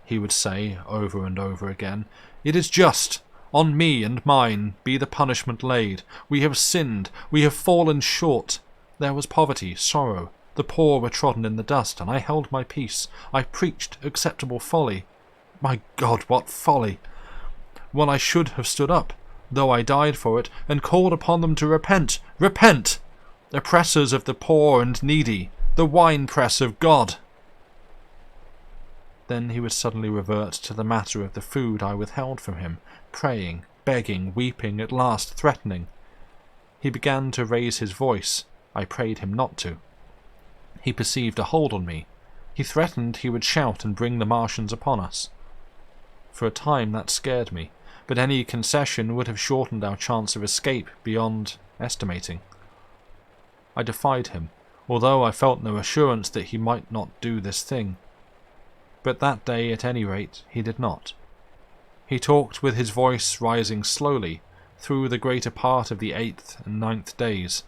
he would say over and over again. "It is just. On me and mine be the punishment laid. We have sinned. We have fallen short. There was poverty, sorrow. The poor were trodden in the dust, and I held my peace. I preached acceptable folly. My God, what folly! When I should have stood up, though I died for it, and called upon them to repent. Repent! Oppressors of the poor and needy, the winepress of God!" Then he would suddenly revert to the matter of the food I withheld from him, praying, begging, weeping, at last threatening. He began to raise his voice. I prayed him not to. He perceived a hold on me. He threatened he would shout and bring the Martians upon us. For a time that scared me, but any concession would have shortened our chance of escape beyond estimating. I defied him, although I felt no assurance that he might not do this thing. But that day, at any rate, he did not. He talked with his voice rising slowly through the greater part of the 8th and 9th days.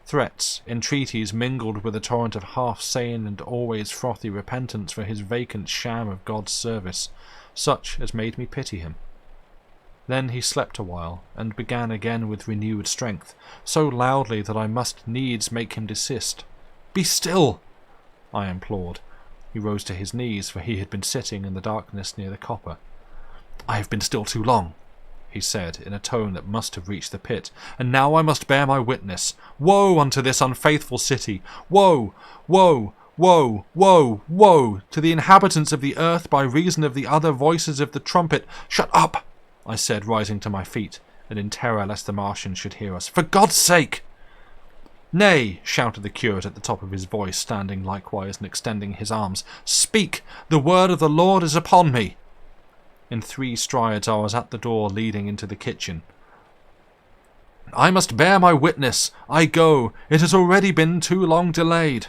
Threats, entreaties mingled with a torrent of half-sane and always frothy repentance for his vacant sham of God's service, such as made me pity him. Then he slept a while, and began again with renewed strength, so loudly that I must needs make him desist. "Be still!" I implored. He rose to his knees, for he had been sitting in the darkness near the copper. "I have been still too long," he said, in a tone that must have reached the pit, "and now I must bear my witness. Woe unto this unfaithful city! Woe! Woe! Woe! Woe! Woe! To the inhabitants of the earth by reason of the other voices of the trumpet." "Shut up!" I said, rising to my feet, and in terror lest the Martians should hear us. "For God's sake!" "Nay," shouted the curate at the top of his voice, standing likewise and extending his arms. "Speak! The word of the Lord is upon me!" In 3 strides I was at the door leading into the kitchen. "I must bear my witness. I go. It has already been too long delayed."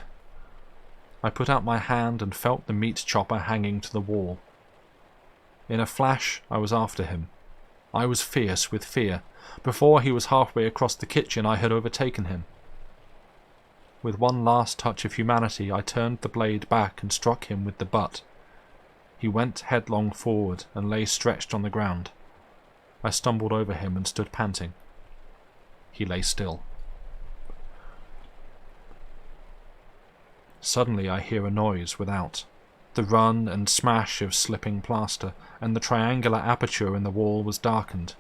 I put out my hand and felt the meat chopper hanging to the wall. In a flash I was after him. I was fierce with fear. Before he was halfway across the kitchen I had overtaken him. With one last touch of humanity I turned the blade back and struck him with the butt. He went headlong forward and lay stretched on the ground. I stumbled over him and stood panting. He lay still. Suddenly I hear a noise without. The run and smash of slipping plaster, and the triangular aperture in the wall was darkened.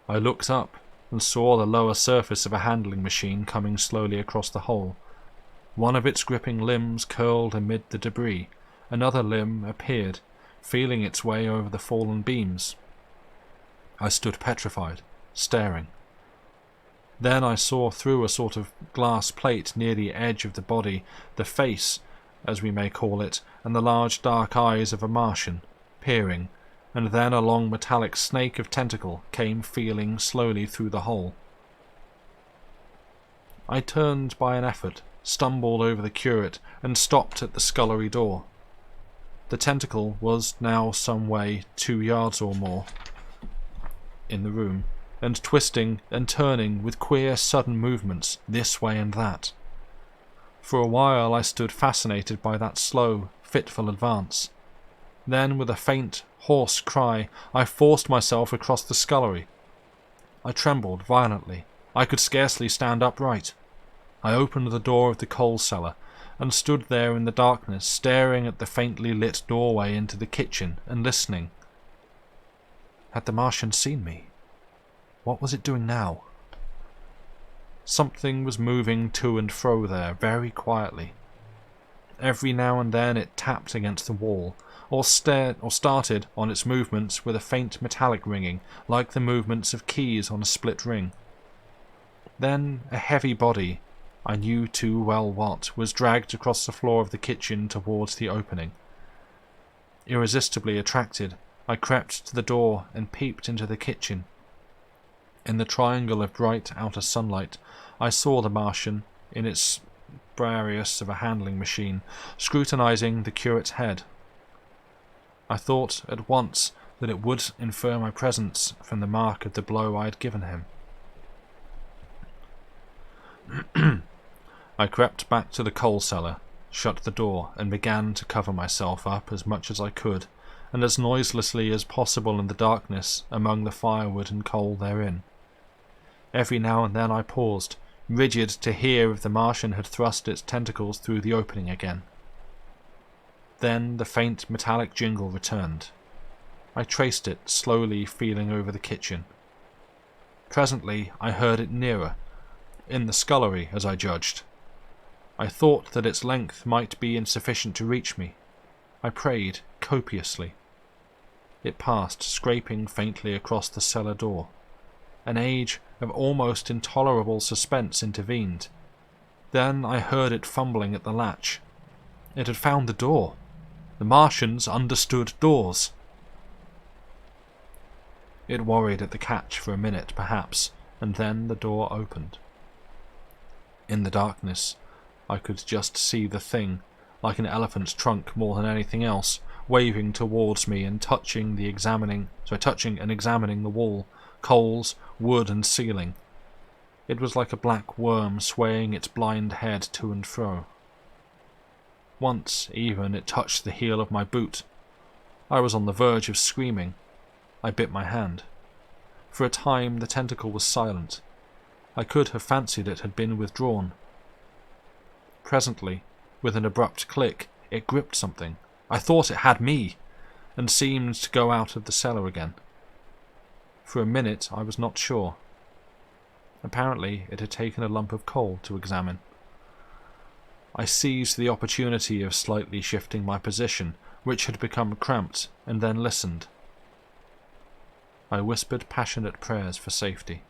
I looked up and saw the lower surface of a handling machine coming slowly across the hole. One of its gripping limbs curled amid the debris. Another limb appeared, feeling its way over the fallen beams. I stood petrified, staring. Then I saw through a sort of glass plate near the edge of the body the face, as we may call it, and the large dark eyes of a Martian, peering, and then a long metallic snake of tentacle came feeling slowly through the hole. I turned by an effort, stumbled over the curate, and stopped at the scullery door. The tentacle was now some way 2 yards or more in the room, and twisting and turning with queer sudden movements this way and that. For a while I stood fascinated by that slow, fitful advance. Then, with a faint, hoarse cry, I forced myself across the scullery. I trembled violently. I could scarcely stand upright. I opened the door of the coal cellar, and stood there in the darkness, staring at the faintly lit doorway into the kitchen, and listening. Had the Martian seen me? What was it doing now? Something was moving to and fro there, very quietly. Every now and then it tapped against the wall, or started on its movements with a faint metallic ringing, like the movements of keys on a split ring. Then a heavy body, I knew too well what, was dragged across the floor of the kitchen towards the opening. Irresistibly attracted, I crept to the door and peeped into the kitchen. In the triangle of bright outer sunlight, I saw the Martian, in its Briareus of a handling machine, scrutinizing the curate's head. I thought at once that it would infer my presence from the mark of the blow I had given him. I crept back to the coal cellar, shut the door, and began to cover myself up as much as I could, and as noiselessly as possible in the darkness among the firewood and coal therein. Every now and then I paused, rigid to hear if the Martian had thrust its tentacles through the opening again. Then the faint metallic jingle returned. I traced it, slowly feeling over the kitchen. Presently I heard it nearer, in the scullery, as I judged. I thought that its length might be insufficient to reach me. I prayed copiously. It passed, scraping faintly across the cellar door. An age of almost intolerable suspense intervened. Then I heard it fumbling at the latch. It had found the door. The Martians understood doors. It worried at the catch for a minute, perhaps, and then the door opened. In the darkness, I could just see the thing, like an elephant's trunk more than anything else, waving towards me and touching and examining the wall, coals, wood and ceiling. It was like a black worm swaying its blind head to and fro. Once, even, it touched the heel of my boot. I was on the verge of screaming. I bit my hand. For a time the tentacle was silent. I could have fancied it had been withdrawn. Presently, with an abrupt click, it gripped something. I thought it had me, and seemed to go out of the cellar again. For a minute I was not sure. Apparently it had taken a lump of coal to examine. I seized the opportunity of slightly shifting my position, which had become cramped, and then listened. I whispered passionate prayers for safety.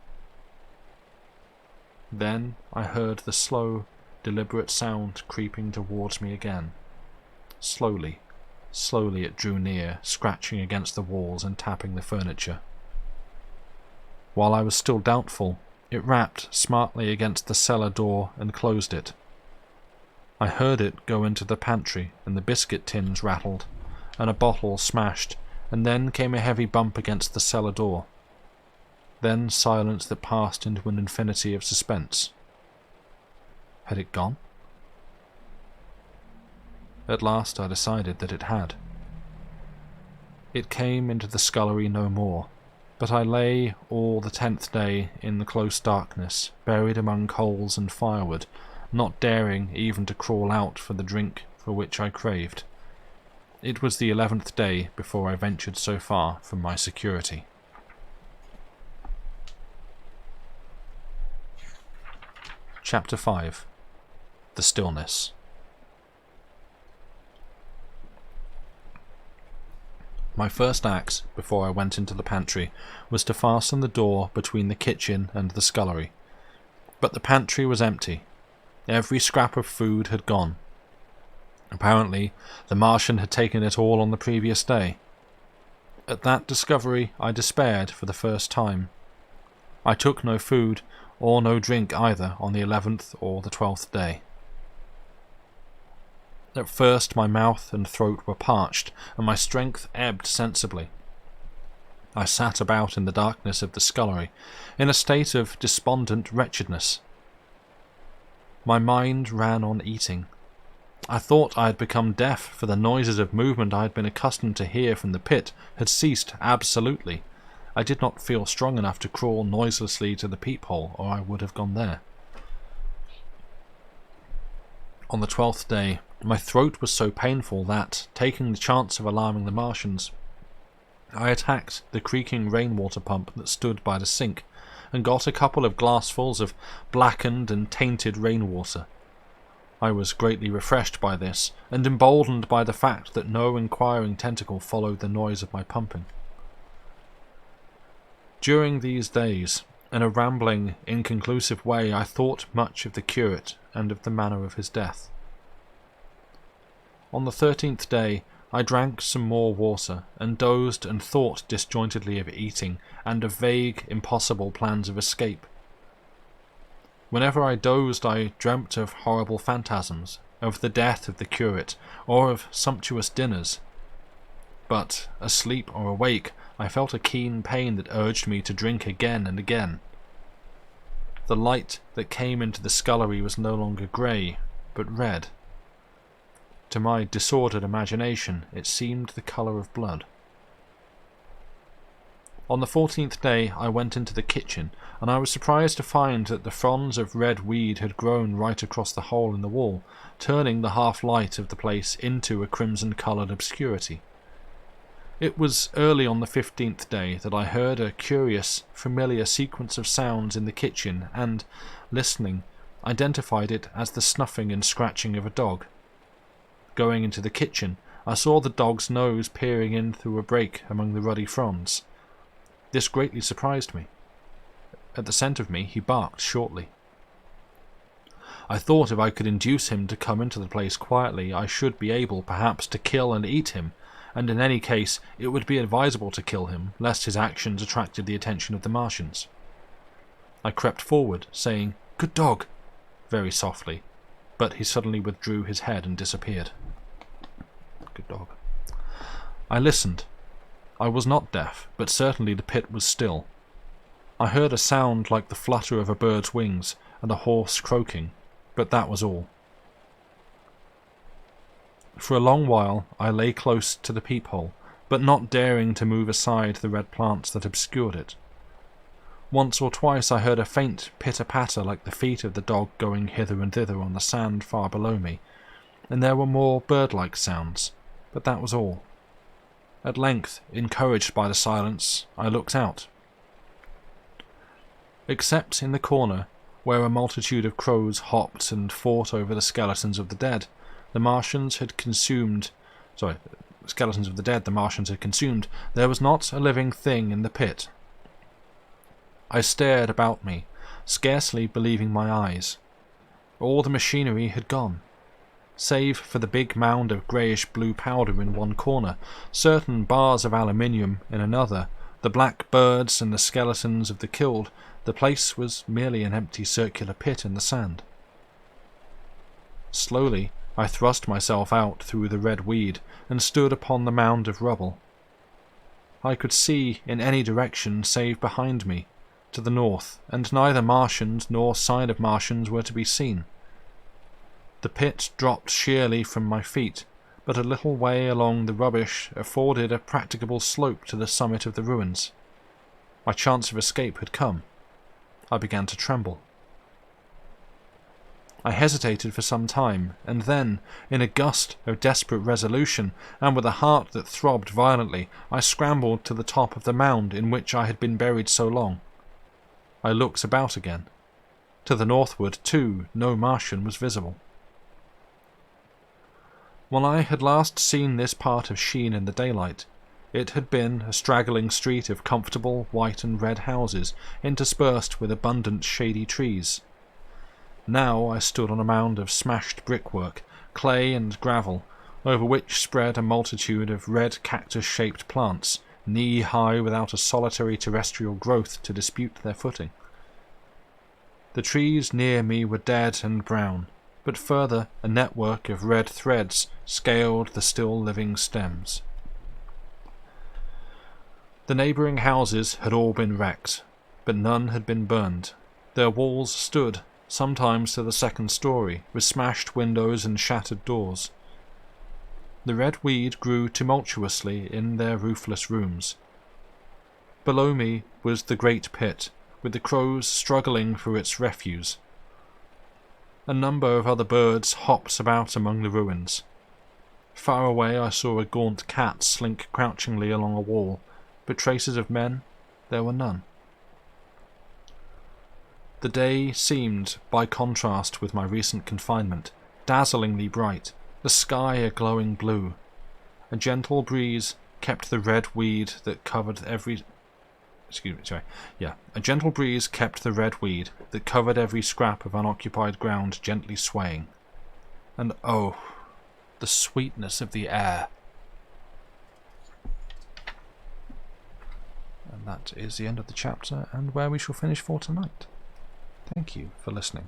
Then I heard the slow, deliberate sound creeping towards me again. Slowly it drew near, scratching against the walls and tapping the furniture. While I was still doubtful, it rapped smartly against the cellar door and closed it. I heard it go into the pantry, and the biscuit tins rattled, and a bottle smashed, and then came a heavy bump against the cellar door. Then silence that passed into an infinity of suspense. Had it gone? At last I decided that it had. It came into the scullery no more, but I lay all the 10th day in the close darkness, buried among coals and firewood, not daring even to crawl out for the drink for which I craved. It was the 11th day before I ventured so far from my security. Chapter 5. The Stillness. My first act, before I went into the pantry, was to fasten the door between the kitchen and the scullery. But the pantry was empty. Every scrap of food had gone. Apparently, the Martian had taken it all on the previous day. At that discovery, I despaired for the first time. I took no food, or no drink either, on the 11th or the 12th day. At first my mouth and throat were parched, and my strength ebbed sensibly. I sat about in the darkness of the scullery, in a state of despondent wretchedness. My mind ran on eating. I thought I had become deaf, for the noises of movement I had been accustomed to hear from the pit had ceased absolutely. I did not feel strong enough to crawl noiselessly to the peephole, or I would have gone there. On the 12th day, my throat was so painful that, taking the chance of alarming the Martians, I attacked the creaking rainwater pump that stood by the sink, and got a couple of glassfuls of blackened and tainted rainwater. I was greatly refreshed by this, and emboldened by the fact that no inquiring tentacle followed the noise of my pumping. During these days, in a rambling, inconclusive way, I thought much of the curate and of the manner of his death. On the 13th day, I drank some more water, and dozed and thought disjointedly of eating, and of vague, impossible plans of escape. Whenever I dozed, I dreamt of horrible phantasms, of the death of the curate, or of sumptuous dinners. But, asleep or awake, I felt a keen pain that urged me to drink again and again. The light that came into the scullery was no longer grey, but red. To my disordered imagination, it seemed the colour of blood. On the 14th day I went into the kitchen, and I was surprised to find that the fronds of red weed had grown right across the hole in the wall, turning the half-light of the place into a crimson-coloured obscurity. It was early on the 15th day that I heard a curious, familiar sequence of sounds in the kitchen and, listening, identified it as the snuffing and scratching of a dog. Going into the kitchen, I saw the dog's nose peering in through a break among the ruddy fronds. This greatly surprised me. At the scent of me, he barked shortly. I thought if I could induce him to come into the place quietly, I should be able, perhaps, to kill and eat him, and in any case it would be advisable to kill him, lest his actions attracted the attention of the Martians. I crept forward, saying, "Good dog," very softly, but he suddenly withdrew his head and disappeared. Good dog. I listened. I was not deaf, but certainly the pit was still. I heard a sound like the flutter of a bird's wings and a horse croaking, but that was all. For a long while I lay close to the peephole, but not daring to move aside the red plants that obscured it. Once or twice I heard a faint pitter-patter like the feet of the dog going hither and thither on the sand far below me, and there were more bird-like sounds, but that was all. At length, encouraged by the silence, I looked out. Except in the corner, where a multitude of crows hopped and fought over the skeletons of the dead, the Martians had consumed, there was not a living thing in the pit. I stared about me, scarcely believing my eyes. All the machinery had gone. Save for the big mound of greyish-blue powder in one corner, certain bars of aluminium in another, the black birds and the skeletons of the killed, the place was merely an empty circular pit in the sand. Slowly I thrust myself out through the red weed and stood upon the mound of rubble. I could see in any direction save behind me, to the north, and neither Martians nor sign of Martians were to be seen. The pit dropped sheerly from my feet, but a little way along the rubbish afforded a practicable slope to the summit of the ruins. My chance of escape had come. I began to tremble. I hesitated for some time, and then, in a gust of desperate resolution, and with a heart that throbbed violently, I scrambled to the top of the mound in which I had been buried so long. I looked about again. To the northward, too, no Martian was visible. When I had last seen this part of Sheen in the daylight, it had been a straggling street of comfortable white and red houses, interspersed with abundant shady trees. Now I stood on a mound of smashed brickwork, clay and gravel, over which spread a multitude of red cactus-shaped plants, knee-high without a solitary terrestrial growth to dispute their footing. The trees near me were dead and brown, but further a network of red threads scaled the still-living stems. The neighbouring houses had all been wrecked, but none had been burned. Their walls stood, sometimes to the second story, with smashed windows and shattered doors. The red weed grew tumultuously in their roofless rooms. Below me was the great pit, with the crows struggling for its refuse. A number of other birds hopped about among the ruins. Far away I saw a gaunt cat slink crouchingly along a wall, but traces of men there were none. The day seemed, by contrast with my recent confinement, dazzlingly bright, the sky a glowing blue. A gentle breeze kept the red weed that covered every scrap of unoccupied ground gently swaying. And oh, the sweetness of the air. And that is the end of the chapter, and where we shall finish for tonight. Thank you for listening.